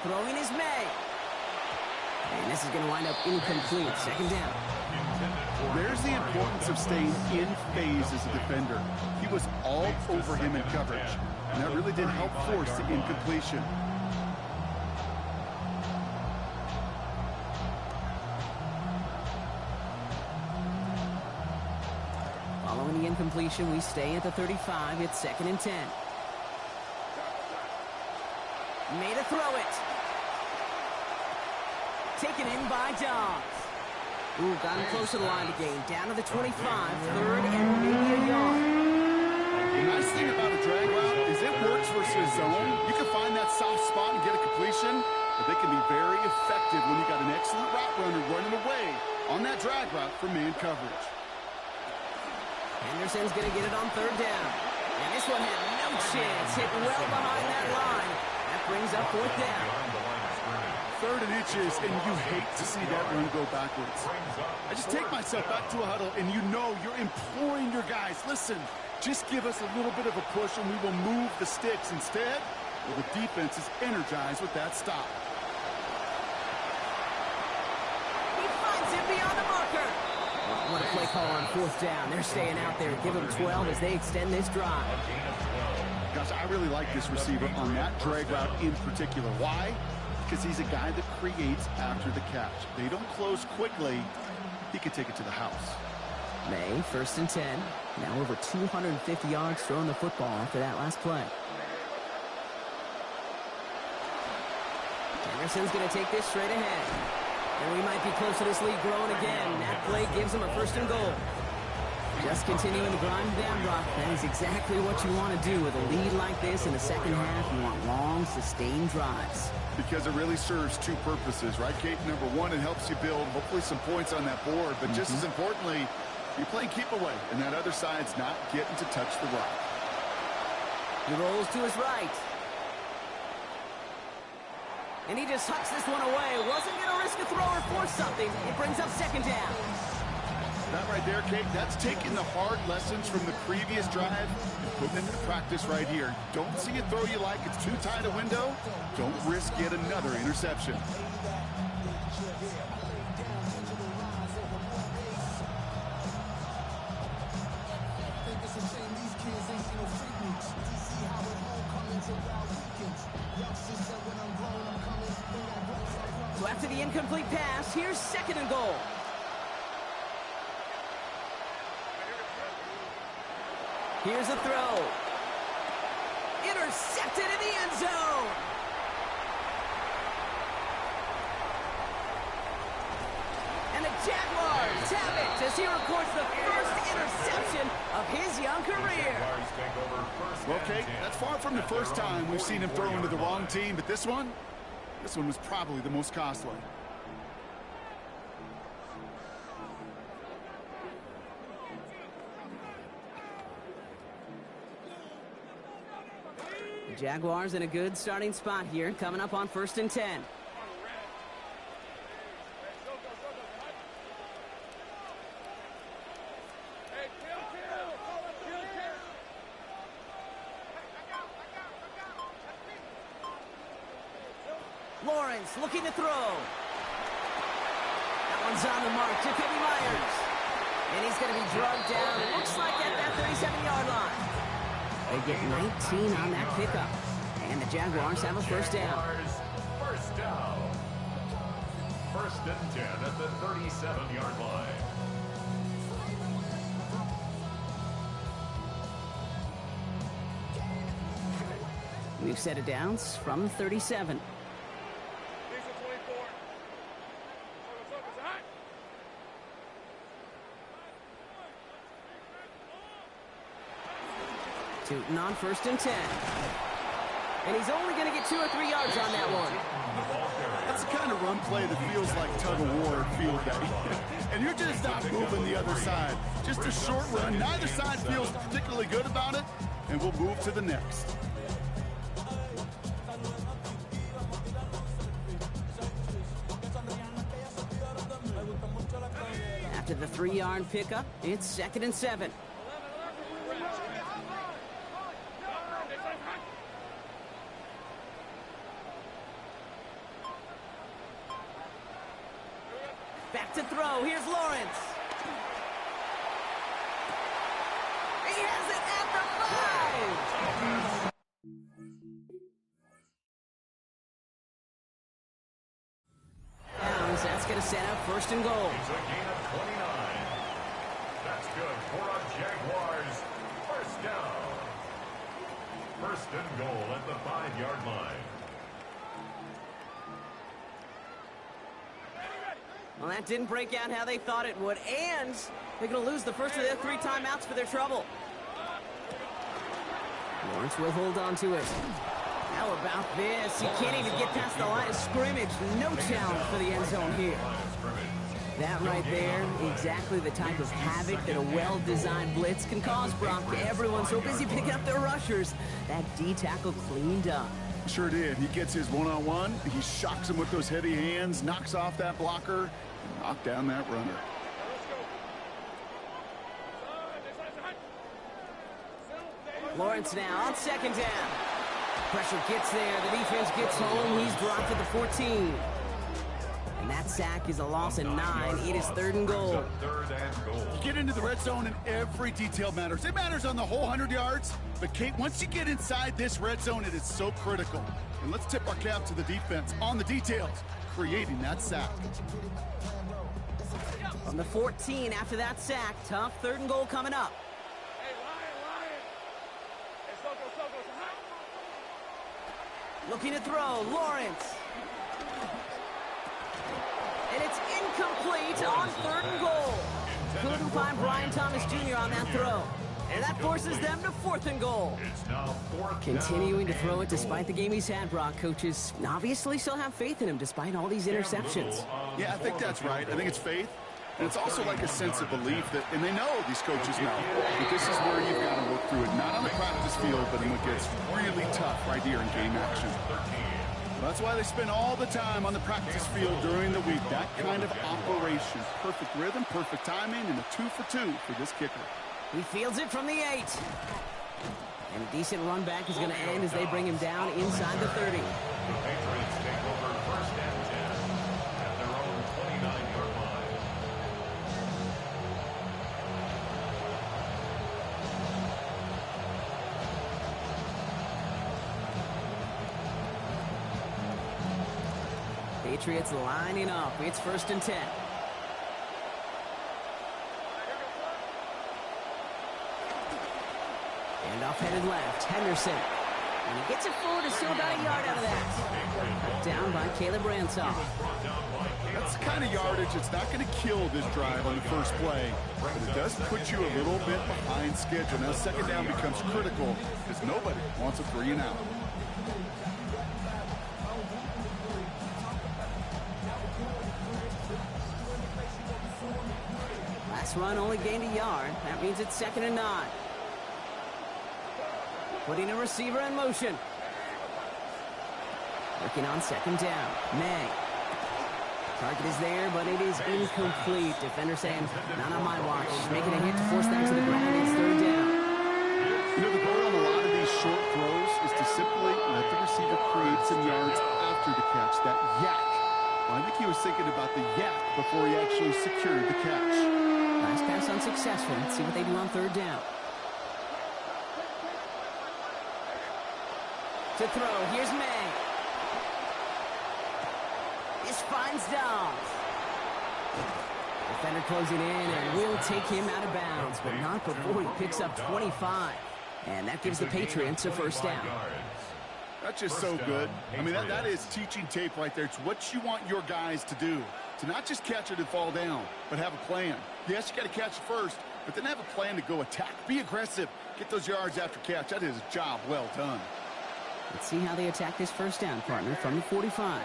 Throwing is May. And this is going to wind up incomplete. 2nd down. There's the importance of staying in phase as a defender. He was all over him in coverage. And that really did help force the incompletion. Following the incompletion, we stay at the 35. It's 2nd and 10. Made a throw it. Taken in by Dobbs. Ooh, got him close to the line to gain. Down to the 25. 3rd and maybe a yard. The nice thing about a drag route is it works versus zone. You can find that soft spot and get a completion, but they can be very effective when you got an excellent route runner running away on that drag route for man coverage. Henderson's going to get it on 3rd down. And this one had no chance. Hit well behind that line. That brings up 4th down. 3rd and inches, and you hate to see that run go backwards. I just take myself back to a huddle, and you know you're imploring your guys, listen, just give us a little bit of a push, and we will move the sticks. Instead, well, the defense is energized with that stop. He finds him beyond the marker. What a play call on 4th down. They're staying out there. Give them 12 as they extend this drive. Gosh, I really like this receiver on that drag route in particular. Why? Because he's a guy that creates after the catch. They don't close quickly. He could take it to the house. May, 1st and 10. Now over 250 yards throwing the football after that last play. Henderson's going to take this straight ahead. And we might be close to this lead growing again. That play gives him a 1st and goal. Just continuing to grind down, Brock. That is exactly what you want to do with a lead like this in the 2nd half. You want long, sustained drives. Because it really serves two purposes, right, Kate? Number one, it helps you build hopefully some points on that board. But just as importantly, you're playing keep away, and that other side's not getting to touch the rock. He rolls to his right. And he just hucks this one away. Wasn't going to risk a throw or force something. It brings up 2nd down. That right there, Kate, that's taking the hard lessons from the previous drive and putting it into practice right here. Don't see a throw you like, it's too tight a window. Don't risk yet another interception. So after the incomplete pass, here's 2nd and goal. Here's a throw. Intercepted in the end zone. And the Jaguars have it as he records the first interception of his young career. Well, Kate, that's far from the first time we've seen him throw into the wrong team, but this one was probably the most costly. The Jaguars in a good starting spot here, coming up on 1st and 10. Lawrence looking to throw. That one's on the mark. Jacoby Myers. And he's going to be drugged down. It looks like at that 37-yard line. They get 19 on that pickup. And the Jaguars have a first down. First down. 1st and 10 at the 37-yard line. New set of downs from the 37. Tootin on 1st and 10. And he's only going to get 2 or 3 yards on that one. That's the kind of run play that feels like tug-of-war at field day. And you're just not moving the other side. Just a short run. Neither side feels particularly good about it. And we'll move to the next. After the 3-yard pickup, it's 2nd and 7. Back to throw. Here's Lawrence. He has it at the 5. Downs. That's going to set up 1st and goal. It's a gain of 29. That's good for a Jaguars. First down. 1st and goal at the 5-yard line. Well, that didn't break out how they thought it would, and they're going to lose the first of their 3 timeouts for their trouble. Lawrence will hold on to it. How about this? He can't even get past the line of scrimmage. No challenge for the end zone here. That right there, exactly the type of havoc that a well-designed blitz can cause, Brock. Everyone's so busy picking up their rushers. That D-tackle cleaned up. Sure did. He gets his one-on-one. He shocks him with those heavy hands, knocks off that blocker, and knocks down that runner. Lawrence now on 2nd down. Pressure gets there. The defense gets home. He's dropped at the 14. And that sack is a loss of 9. It is 3rd and goal. You get into the red zone and every detail matters. It matters on the whole 100 yards. But, Kate, once you get inside this red zone, it is so critical. And let's tip our cap to the defense on the details, creating that sack. From the 14 after that sack, tough 3rd and goal coming up. Looking to throw, Lawrence. And it's incomplete on 3rd and goal. Couldn't find Brian Thomas Jr. on that throw. And that forces them to 4th and goal. Continuing to throw it despite the game he's had, Brock. Coaches obviously still have faith in him despite all these interceptions. Yeah, I think that's right. I think it's faith. And it's also like a sense of belief that, and they know, these coaches know, that this is where you've got to work through it. Not on the practice field, but in what gets really tough right here in game action. That's why they spend all the time on the practice field during the week. That kind of operation. Perfect rhythm, perfect timing, and a 2 for 2 for this kicker. He fields it from the 8. And a decent run back is going to end as they bring him down inside the 30. The Patriots take over 1st and 10 at their own 29-yard line. Patriots lining up. It's 1st and 10. And off headed left, Henderson. And he gets it forward to still about a yard out of that. Down by Caleb Ransaw. That's the kind of yardage that's not going to kill this drive on the first play, but it does put you a little bit behind schedule. Now, 2nd down becomes critical because nobody wants a 3 and out. Last run only gained a yard. That means it's 2nd and 9. Putting a receiver in motion. Working on 2nd down. May. Target is there, but it is incomplete. Defender saying, not on my watch. Making a hit to force that to the ground. It's 3rd down. You know, the goal on a lot of these short throws is to simply let the receiver create some yards after the catch. That yak. Well, I think he was thinking about the yak before he actually secured the catch. Last pass unsuccessful. Let's see what they do on 3rd down. To throw, here's May. This finds Dobbs. Defender closing in and will take him out of bounds, but not before he picks up 25. And that gives the Patriots a 1st down. That's just so good. I mean, that is teaching tape right there. It's what you want your guys to do. To not just catch it and fall down, but have a plan. Yes, you got to catch it first, but then have a plan to go attack. Be aggressive. Get those yards after catch. That is a job well done. Let's see how they attack this 1st down, partner, from the 45.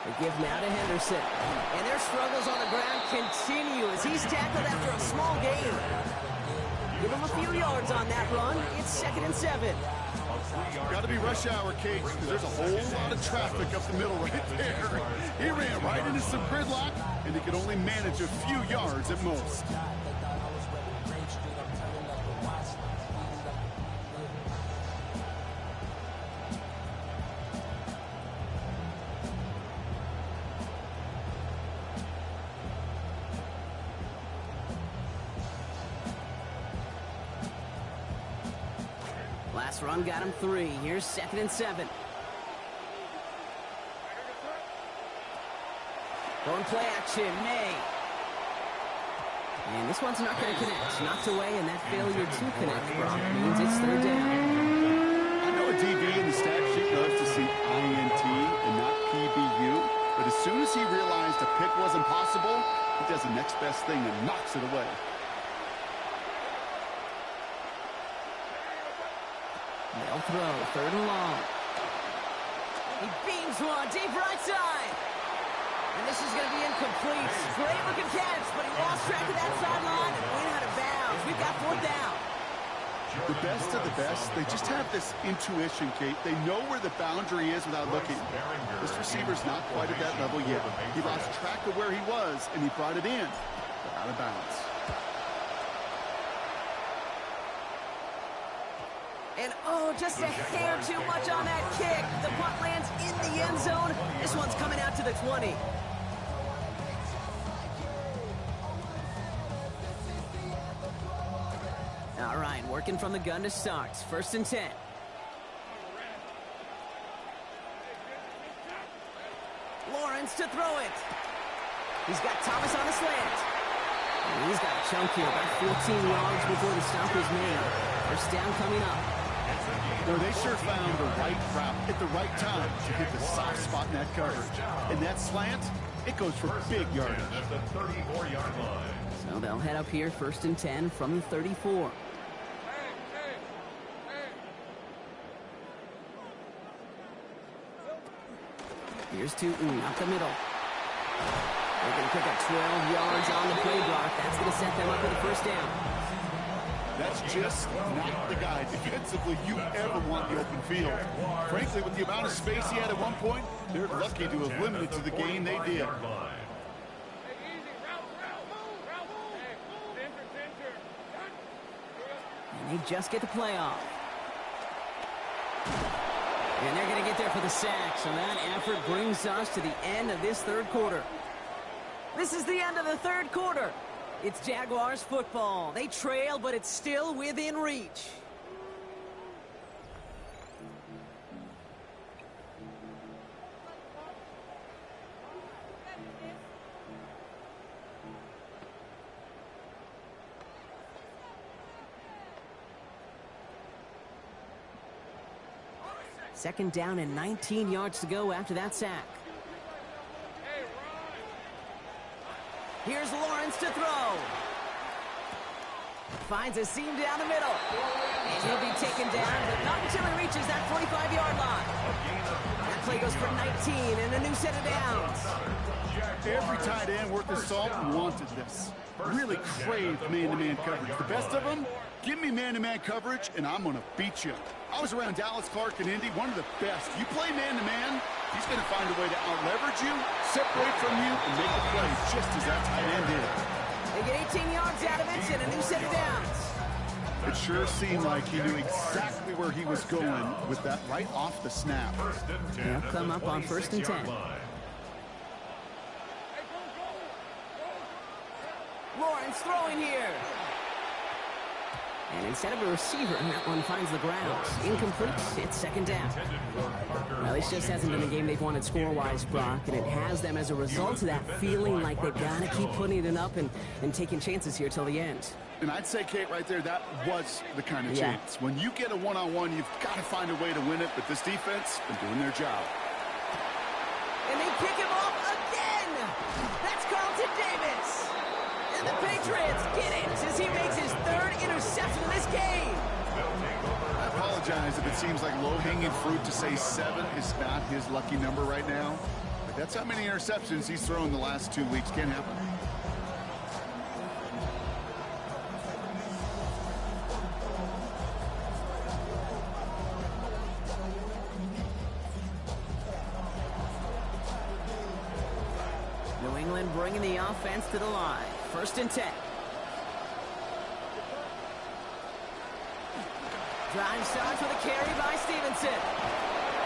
They give now to Henderson. And their struggles on the ground continue as he's tackled after a small gain. Give him a few yards on that run. It's 2nd and 7. Got to be rush hour, Kate, because there's a whole lot of traffic up the middle right there. He ran right into some gridlock, and he could only manage a few yards at most. Last run got him 3. Here's 2nd and 7. Going play action, May. And this one's not going to connect. Knocked away, and that failure to connect, Brock, means it's 3rd down. I know a DB in the stat sheet loves to see INT and not PBU, but as soon as he realized a pick wasn't possible, he does the next best thing and knocks it away. They'll throw, 3rd and long. He beams one, deep right side. And this is going to be incomplete. Great looking catch, but he lost track of that sideline and went out of bounds. We've got 4th down. The best of the best, they just have this intuition, Kate. They know where the boundary is without looking. This receiver's not quite at that level yet. He lost track of where he was, and he brought it in, but out of bounds. And oh, just a hair too much on that kick. The punt lands in the end zone. This one's coming out to the 20. All right, working from the gun to start. 1st and 10. Lawrence to throw it. He's got Thomas on the slant. And he's got a chunk here, about 14 yards before the stop is made. 1st down coming up. Well, they sure found the right route at the right time to hit the soft spot in that coverage. And that slant, it goes for big yardage. At the 34-yard line. So they'll head up here 1st and 10 from the 34. Here's Tootin up the middle. They're going to pick up 12 yards on the play block. That's going to set them up with a 1st down. That's just not the guy defensively you ever want the open field. Frankly, with the amount of space he had at one point, they're lucky to have limited to the game they did. And they just get the playoff. And they're going to get there for the sack. So that effort brings us to the end of this 3rd quarter. This is the end of the 3rd quarter. It's Jaguars football. They trail, but it's still within reach. Second down and 19 yards to go after that sack. Here's Lawrence to throw. Finds a seam down the middle. And he'll be taken down, but not until he reaches that 45-yard line. That play goes for 19 and a new set of downs. Every tight end worth his salt wanted this. Really craved man-to-man coverage. The best of them, give me man-to-man coverage, and I'm going to beat you. I was around Dallas Clark and Indy, one of the best. You play man-to-man, he's going to find a way to out-leverage you, separate from you, and make a play just as that tight end did. They get 18 yards out of it and a new set of downs. It sure seemed like he knew exactly where he was going with that right off the snap. They'll come up on 1st and 10. Lawrence throwing here. And instead of a receiver, that one finds the ground. Incomplete. It's second down. Well, this just hasn't been the game they've wanted score-wise, Brock, and it has them as a result of that feeling like they've got to keep putting it up and taking chances here till the end. And I'd say, Kate, right there, that was the kind of chance. When you get a one-on-one, you've got to find a way to win it, but this defense been doing their job. And they pick him off again! That's Carlton Davis! And the Patriots get it as he makes his 3rd interception of this game. I apologize if it seems like low-hanging fruit to say 7 is not his lucky number right now. But that's how many interceptions he's thrown the last 2 weeks. Can't happen. New England bringing the offense to the line. 1st and 10. Drive starts with a carry by Stevenson.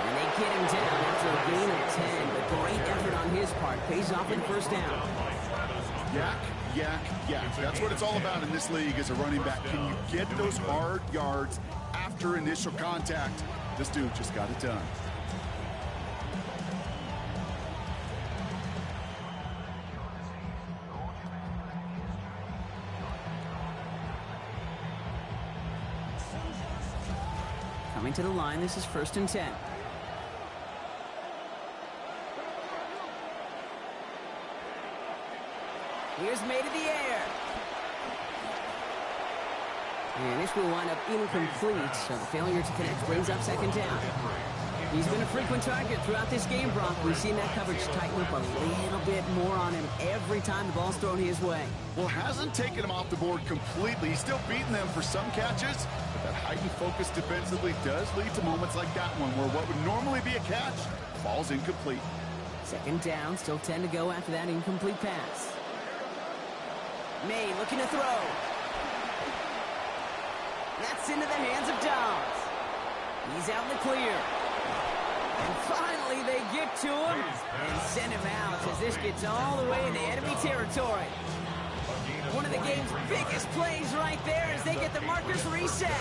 And they get him down after a gain of 10. But great effort on his part. Pays off in 1st down. Yak, yak, yak. That's what it's all about in this league as a running back. Can you get those hard yards after initial contact? This dude just got it done. Coming to the line, this is 1st and 10. Here's May to the air. And this will wind up incomplete, so the failure to connect brings up 2nd down. He's been a frequent target throughout this game, Brock. We've seen that coverage tighten up a little bit more on him every time the ball's thrown his way. Well, hasn't taken him off the board completely. He's still beating them for some catches, but that heightened focus defensively does lead to moments like that one where what would normally be a catch falls incomplete. 2nd down, still 10 to go after that incomplete pass. May looking to throw. That's into the hands of Downs. He's out in the clear. And finally they get to him and send him out as this gets all the way into enemy territory. One of the game's biggest plays right there as they get the markers reset.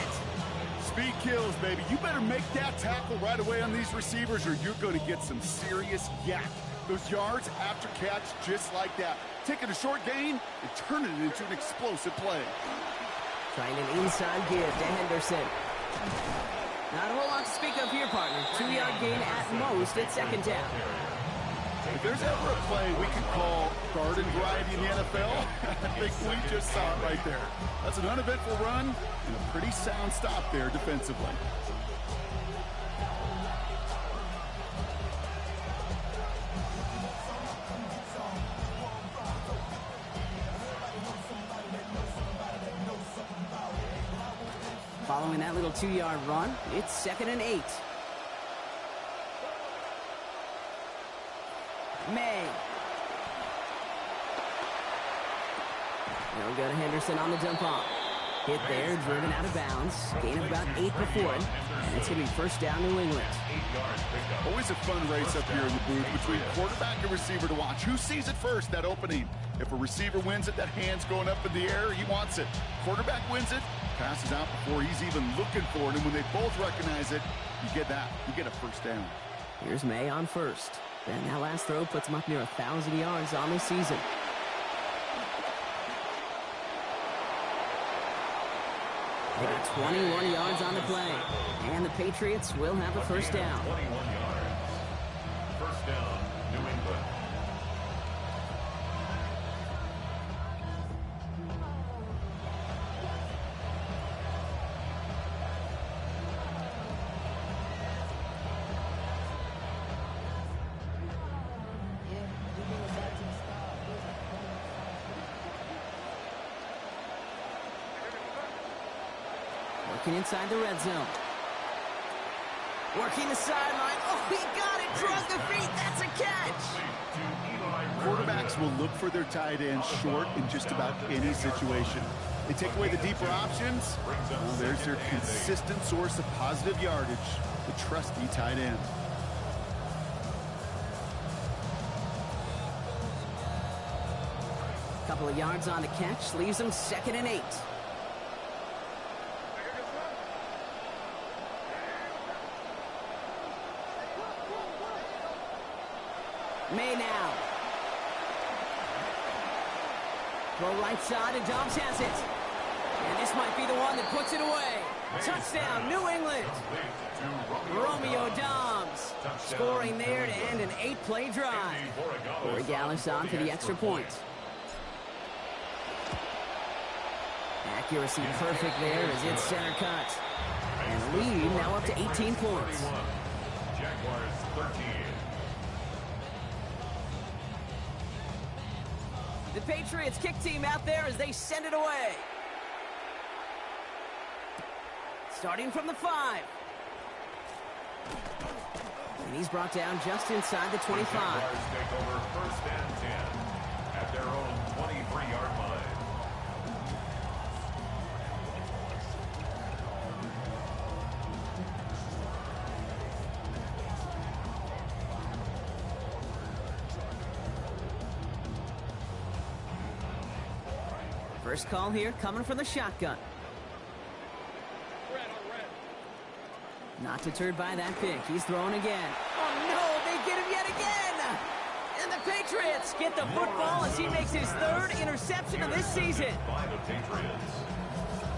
Speed kills, baby. You better make that tackle right away on these receivers or you're going to get some serious yak. Those yards after catch just like that. Taking a short gain and turning it into an explosive play. Trying an inside give to Henderson. Not a whole lot to speak of here, partner. 2-yard gain at most at 2nd down. If there's ever a play we could call garden variety in the NFL, I think we just saw it right there. That's an uneventful run and a pretty sound stop there defensively. Following that little 2-yard run, it's 2nd and 8. May. They'll go to Henderson on the dump off. Hit there, driven out of bounds. Gain of about 8 before it. And it's going to be 1st down New England. Always a fun race up here in the booth between quarterback and receiver to watch. Who sees it first, that opening? If a receiver wins it, that hand's going up in the air, he wants it. Quarterback wins it, passes out before he's even looking for it. And when they both recognize it, you get that. You get a 1st down. Here's May on 1st. And that last throw puts him up near 1,000 yards on the season. They got 21 yards on the play. And the Patriots will have a first down. 21 yards. First down, New England. Working inside the red zone. Working the sideline. Oh, he got it. Drug the feet. That's a catch. Quarterbacks will look for their tight end short in just about any situation. They take away the deeper options. Well, there's their consistent source of positive yardage, the trusty tight end. Couple of yards on the catch. Leaves them 2nd and 8. May now. Throw right side, and Dobbs has it. And this might be the one that puts it away. Touchdown, New England. Romeo Dobbs scoring there to end an 8-play drive. Corey Gallis on for the extra point. Accuracy perfect there as it's center cut. And lead now up to 18 points. Jaguars 13. The Patriots kick team out there as they send it away. Starting from the 5. And he's brought down just inside the 25. Jaguars take over 1st and 10 at their own 23-yard line. First call here coming from the shotgun. Not deterred by that pick. He's throwing again. Oh, no, they get him yet again. And the Patriots get the football as he makes his 3rd interception of this season. By the Patriots.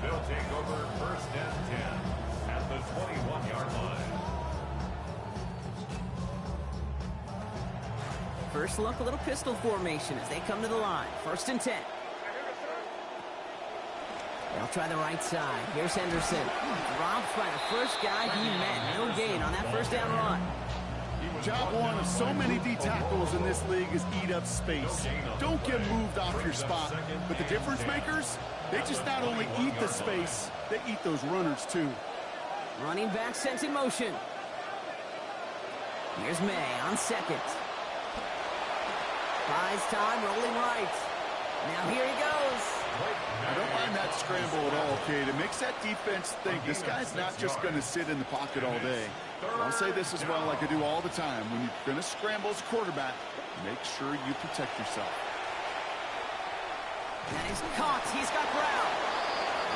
They'll take over 1st and 10 at the 21-yard line. First look, a little pistol formation as they come to the line. 1st and 10. They'll try the right side. Here's Henderson. Dropped by the first guy he met. No gain on that first down run. Job one of so many D tackles in this league is eat up space. Don't get moved off your spot. But the difference makers, they just not only eat the space, they eat those runners too. Running back sent in motion. Here's May on 2nd. Buys time, rolling right. Now here he goes. I don't mind that scramble at all, Kate. It makes that defense think this guy's not just going to sit in the pocket all day. I'll say this as well like I do all the time. When you're going to scramble as a quarterback, make sure you protect yourself. That is caught. He's got Brown.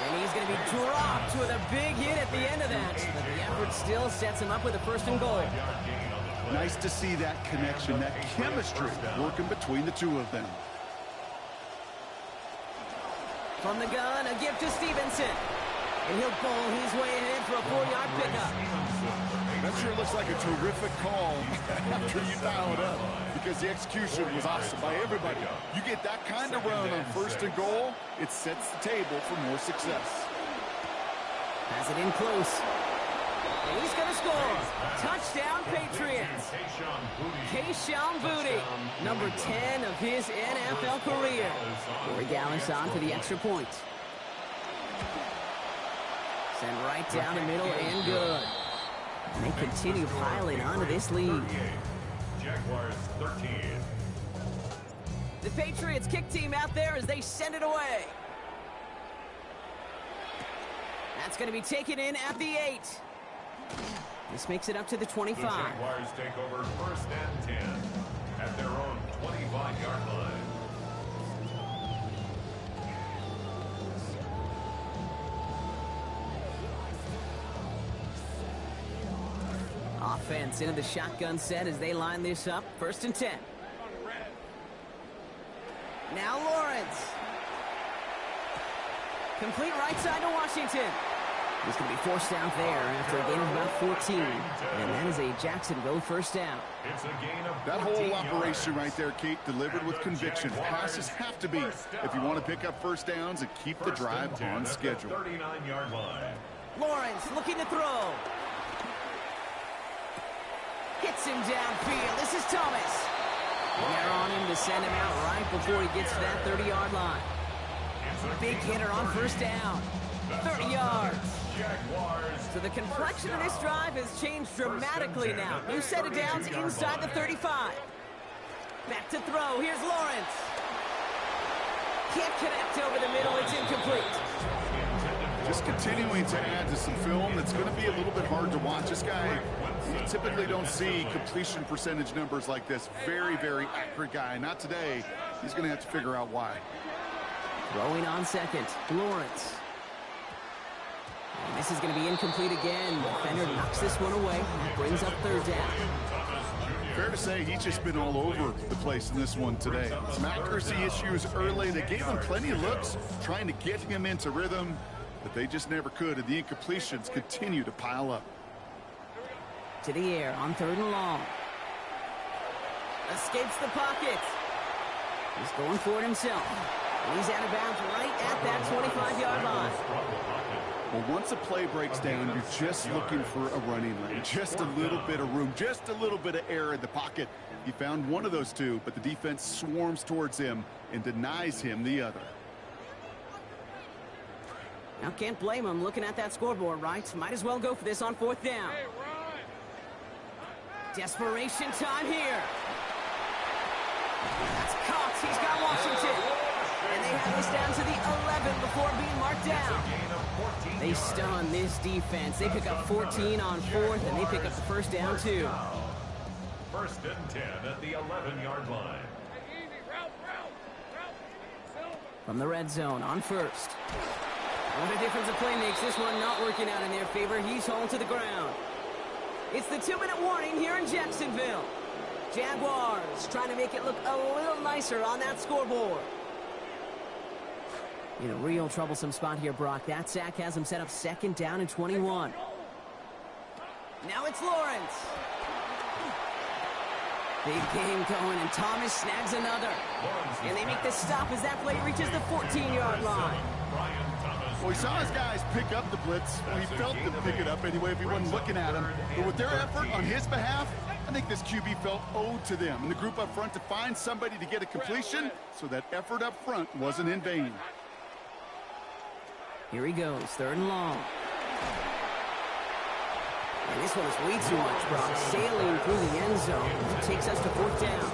And he's going to be dropped with a big hit at the end of that. But the effort still sets him up with a 1st and goal. Nice to see that connection, that chemistry working between the two of them. From the gun, a gift to Stevenson. And he'll bowl his way ahead for a 4-yard pickup. That sure looks like a terrific call after you dial it up, because the execution was awesome by everybody. You get that kind of run on 1st and goal, it sets the table for more success. Has it in close. And he's going to score. Touchdown, Patriots. Kayshon Boutte, number 10 of his NFL career. Corey Gallis on for the extra point. Sent right down the middle and good. And they continue piling onto this lead. Jaguars 13. The Patriots kick team out there as they send it away. That's going to be taken in at the 8. This makes it up to the 25. The Jaguars take over 1st and 10 at their own 25-yard line. Offense into the shotgun set as they line this up. 1st and 10. Now Lawrence. Complete right side to Washington. He's going to be forced out there after a gain of about 14. And that is a Jacksonville first down. That whole operation right there, Kate, delivered with conviction. Passes have to be if you want to pick up first downs and keep the drive on schedule. 39-yard line. Lawrence looking to throw. Hits him downfield. This is Thomas. They're on him to send him out right before he gets to that 30-yard line. Big hitter on first down. 30 yards. So the complexion of this drive has changed dramatically now. New set of downs inside the 35. Back to throw. Here's Lawrence. Can't connect over the middle. It's incomplete. Just continuing to add to some film that's going to be a little bit hard to watch. This guy, you typically don't see completion percentage numbers like this. Very, very accurate guy. Not today. He's going to have to figure out why. Throwing on second. Lawrence. And this is going to be incomplete again. Defender knocks this one away. Brings up third down. Fair to say he's just been all over the place in this one today. Some accuracy issues early. They gave him plenty of looks trying to get him into rhythm, but they just never could, and the incompletions continue to pile up. To the air on third and long. Escapes the pocket. He's going for it himself. And he's out of bounds right at that 25-yard line. Well, once a play breaks down, you're just looking for a running lane. Just a little bit of room, just a little bit of air in the pocket. He found one of those two, but the defense swarms towards him and denies him the other. Now, can't blame him looking at that scoreboard, right? Might as well go for this on fourth down. Desperation time here. That's Cox. He's got Washington. And they have this down to the 11 before being marked down. They stun this defense. They pick up 14 on fourth, and they pick up the first down, too. First and 10 at the 11-yard line. From the red zone on first. What a difference a play makes. This one not working out in their favor. He's hauled to the ground. It's the 2-minute warning here in Jacksonville. Jaguars trying to make it look a little nicer on that scoreboard. In a real troublesome spot here, Brock. That sack has him set up second down and 21. Now it's Lawrence. Big game going, and Thomas snags another. And they make the stop as that play reaches the 14-yard line. Well, he saw his guys pick up the blitz. Well, he felt them pick it up anyway if he wasn't looking at him. But with their effort on his behalf, I think this QB felt owed to them and the group up front to find somebody to get a completion, so that effort up front wasn't in vain. Here he goes, third and long. And this one is way too much, Brock. Sailing through the end zone. It takes us to fourth down.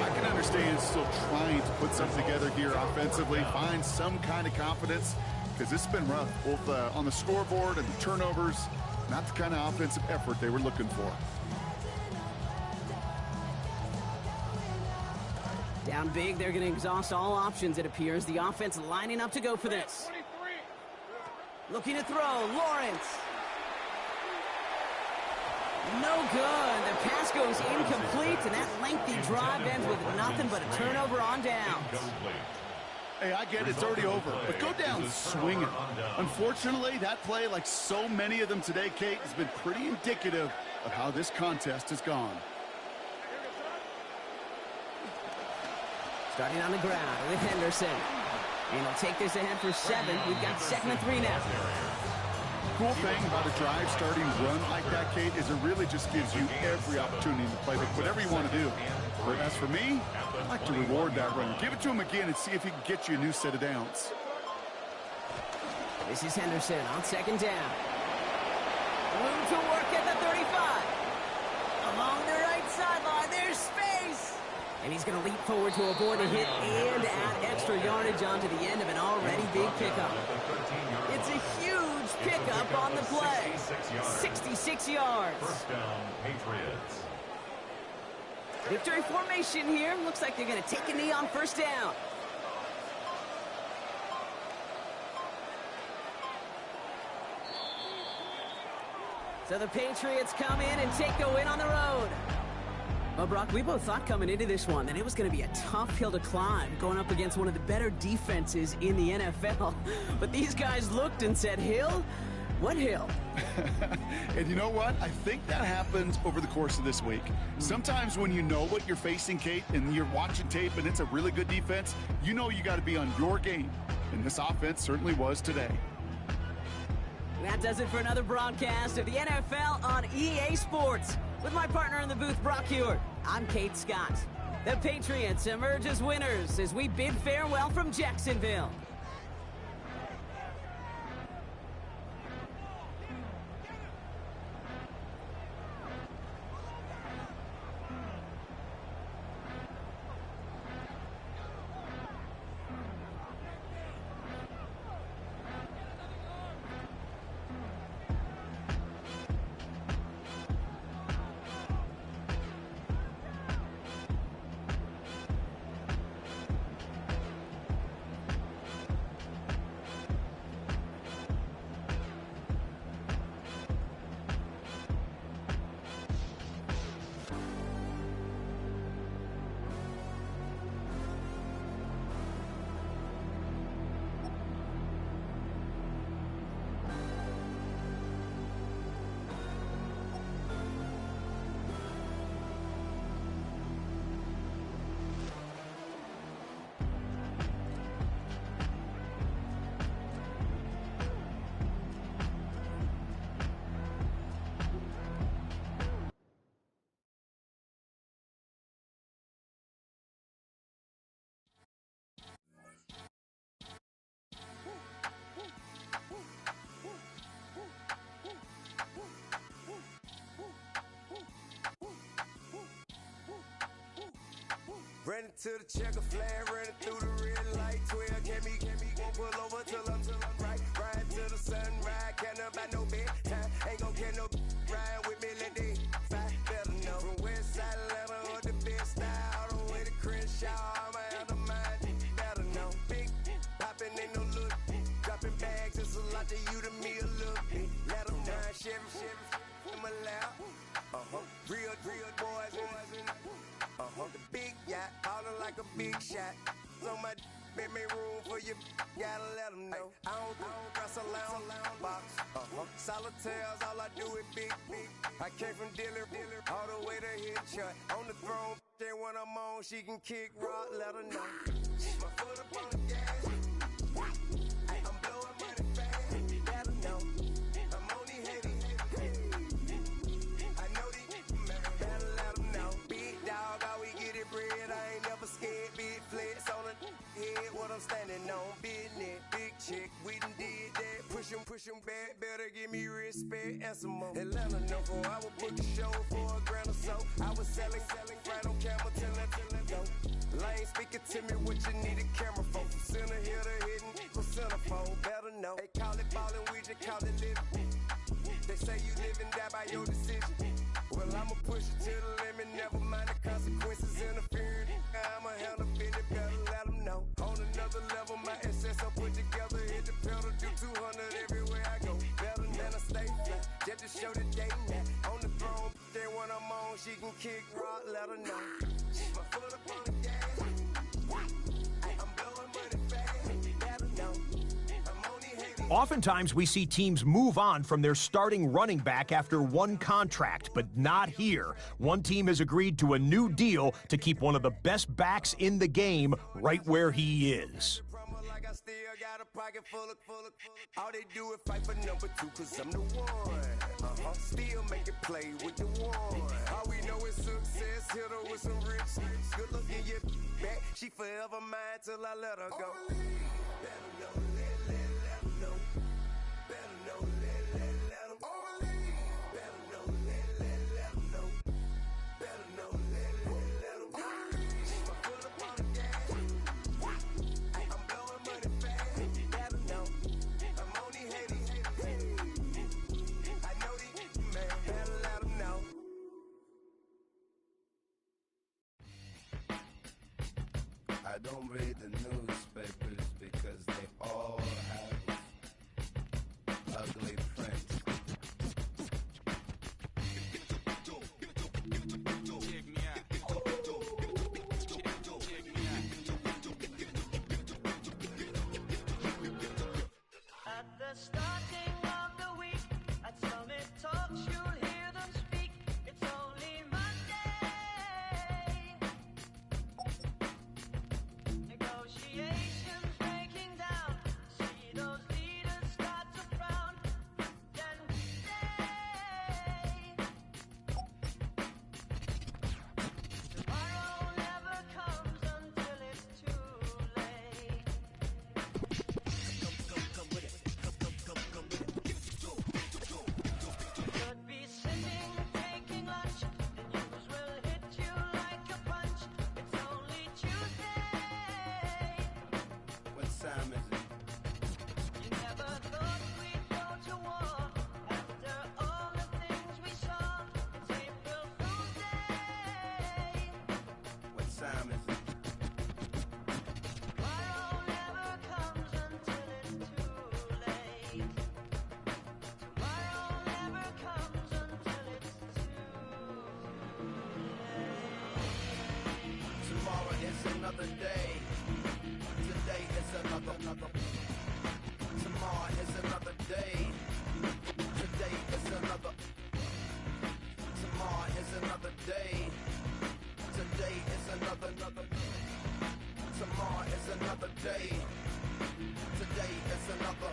I can understand still trying to put something together here offensively, find some kind of confidence, because this has been rough, both on the scoreboard and the turnovers. Not the kind of offensive effort they were looking for. Down big, they're going to exhaust all options, it appears. The offense lining up to go for this. Looking to throw, Lawrence. No good. The pass goes incomplete, and that lengthy drive ends with nothing but a turnover on downs. Hey, I get it, it's already over, but go down swinging. Unfortunately, that play, like so many of them today, Kate, has been pretty indicative of how this contest has gone. Starting on the ground with Henderson. And he'll take this ahead for 7. We've got 2nd and 3 now. Cool thing about a drive starting run like that, Kate, is it really just gives you every opportunity to play whatever you want to do. But as for me, I like to reward that run. Give it to him again and see if he can get you a new set of downs. This is Henderson on 2nd down. Room to work at the 35. Along the right sideline, there's space. And he's going to leap forward to avoid a hit and add extra yardage onto the end of an already big pickup. It's a huge pickup on the play. 66 yards. First down, Patriots. Victory formation here. Looks like they're going to take a knee on first down. So the Patriots come in and take the win on the road. Well, Brock, we both thought coming into this one that it was going to be a tough hill to climb, going up against one of the better defenses in the NFL. But these guys looked and said, hill? What hill? And you know what? I think that happens over the course of this week. Sometimes when you know what you're facing, Kate, and you're watching tape and it's a really good defense, you know you got to be on your game. And this offense certainly was today. That does it for another broadcast of the NFL on EA Sports. With my partner in the booth, Brock Hewitt, I'm Kate Scott. The Patriots emerge as winners as we bid farewell from Jacksonville. Running to the checker flag, running through the red light. 12 can me, won't pull over till I'm right. Ride to the sunrise, can't buy no bed time. Ain't gon' get no ride with me, let they fight. Better know from West Side Atlanta or the best style. All the way to Crenshaw, I'm out of mind. Better know, big poppin' ain't no look. Dropping bags, it's a lot to you, to me a little bit. Let them know, Chevy, I'm allowed. Real boys in the big yacht, ballin' like a big shot. So my make me room for you, gotta let them know. I don't dress a lounge box. Solitaires, all I do is big. I came from dealer, all the way to hit chart. On the throne, then when I'm on, she can kick rock, let her know. My foot up on the gas. I'm blowing money fast, let her know. I'm only hating. I know these man, better let them know. Big dog, all we get it bread. I ain't never scared. Big flex on the head, what I'm standing on. Business, big chick, we done did that. Push 'em back, better give me respect and some more. Atlanta know for I would book a show for $1,000 or so. I was selling right on camera till I go. Lane speaking to me what you need a camera for. From center here to hidden, from centerfold, better know. They call it ballin', we just call it living. They say you live and die by your decision. Well, I'ma push it to the limit, never mind the consequences interfering. I'ma handle it, better let them know. On another level, my SS I put together, hit the pedal, do 200 everywhere I go. Better than I stay flat, just to show the day now. On the throne, then when I'm on, she can kick rock, let her know. My foot up on the gas, I'm blowing money fast, let her know. I'm only hating. Oftentimes, we see teams move on from their starting running back after one contract, but not here. One team has agreed to a new deal to keep one of the best backs in the game right where he is. Like I still got a pocket full of. All they do is fight for number 2, cause I'm the one. Still make it play with the one. All we know is success, hit her with some rich. Good looking your back, she forever mine till I let her go. Better know, let them know. Better know, let them know. Better know, let them know. Better know, let them know. My foot up on the gas. I'm blowing money fast. Let them know. I'm only hating. I know these man. Better let them know. I don't read the newspapers because they all have ugly prints. Check me out. is another day. Today is another. Tomorrow is another day. Today is another. Tomorrow is another day. Today is another. Tomorrow is another day. Today is another.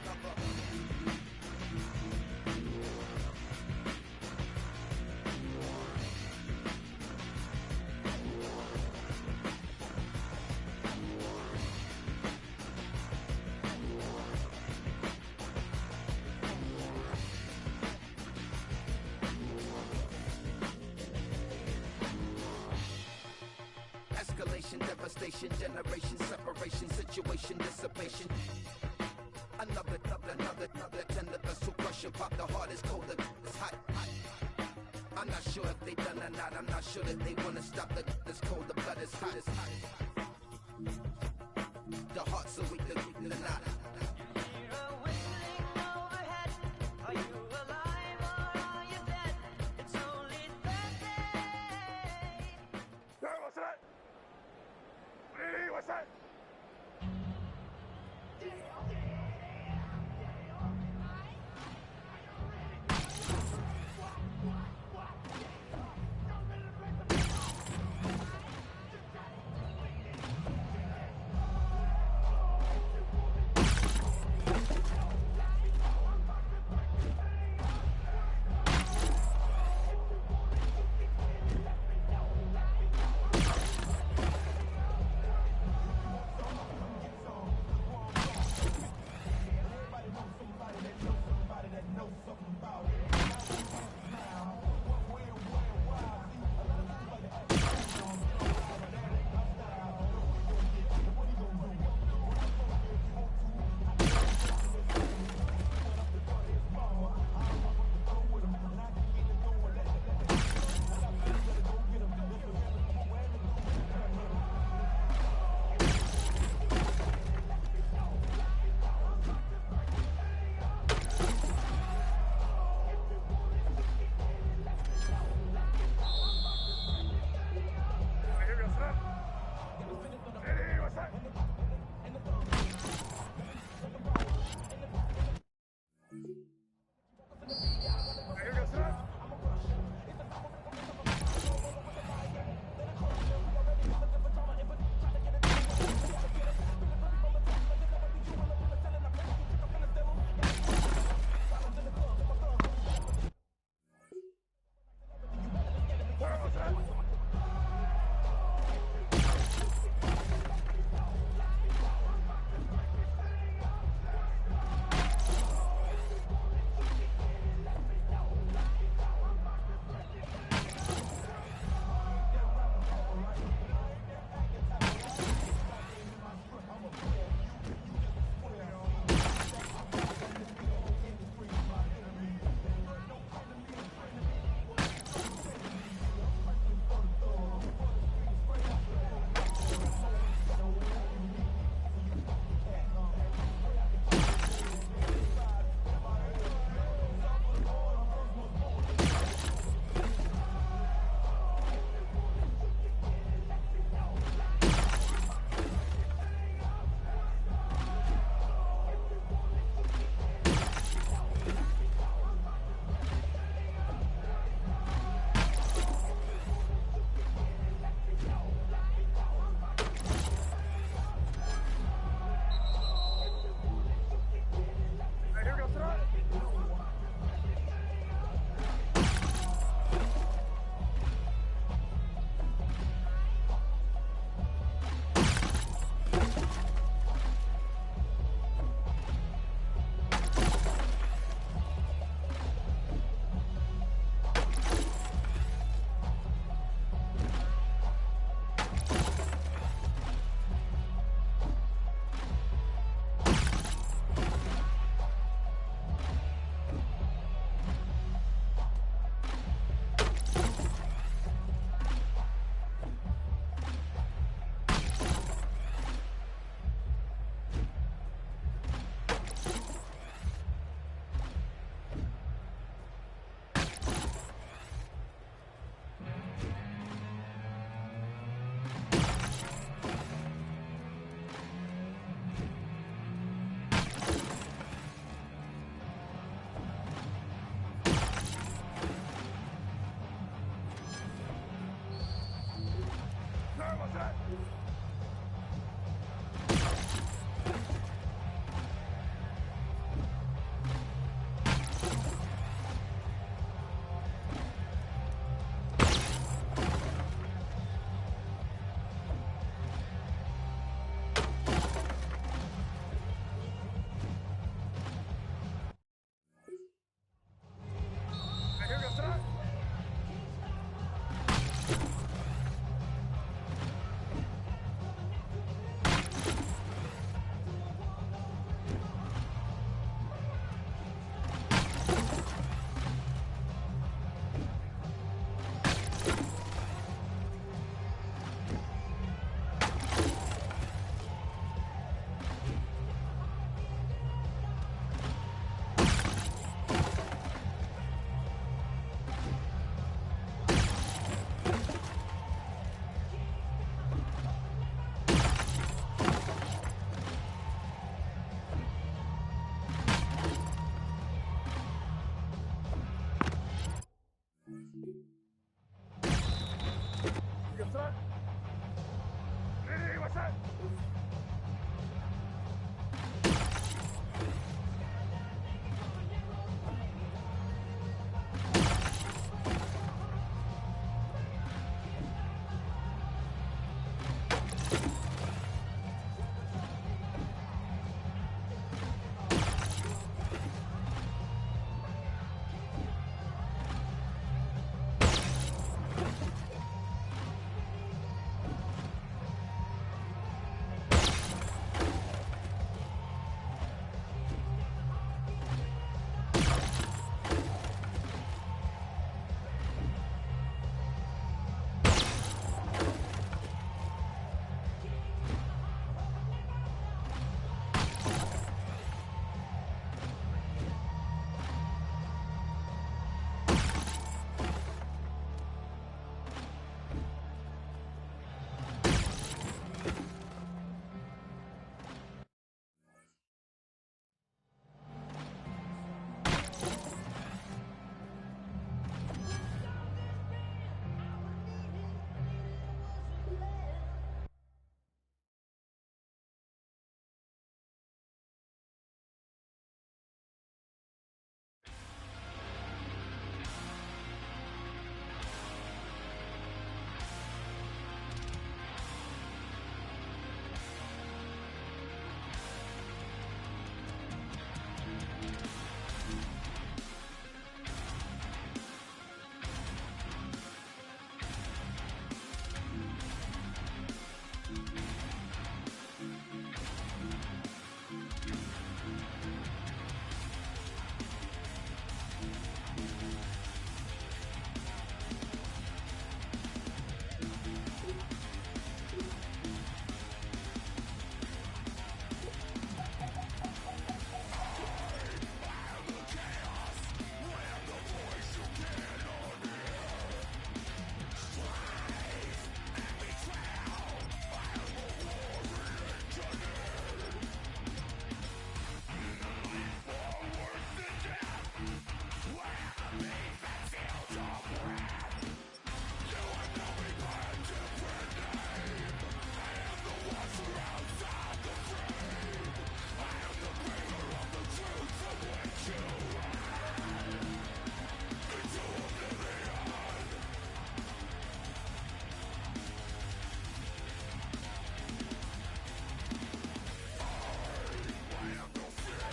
Escalation, devastation, generation, separation, situation, dissipation. Another, tender vessel crushing, pop the hardest, colder, it's hot. I'm not sure if they done or not, I'm not sure that they wanna stop this cold, the blood is hot, it's hot. The heart's so weak, the not. What's that?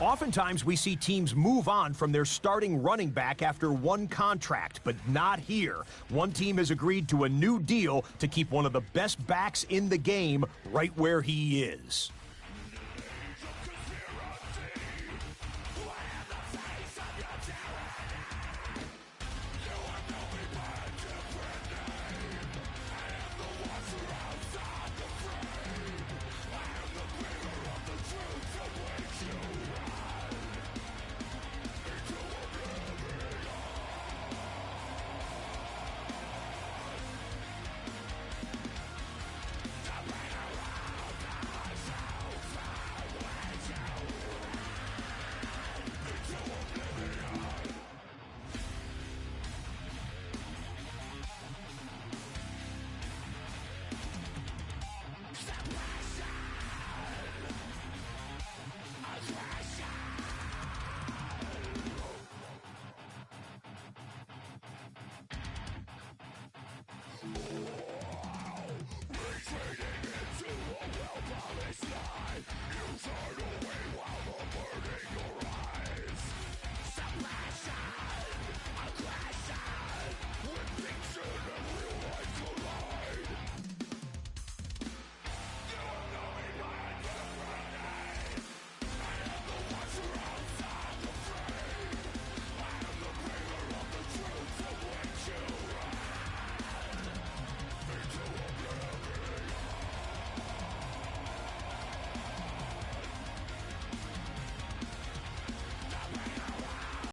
Oftentimes, we see teams move on from their starting running back after one contract, but not here. One team has agreed to a new deal to keep one of the best backs in the game right where he is.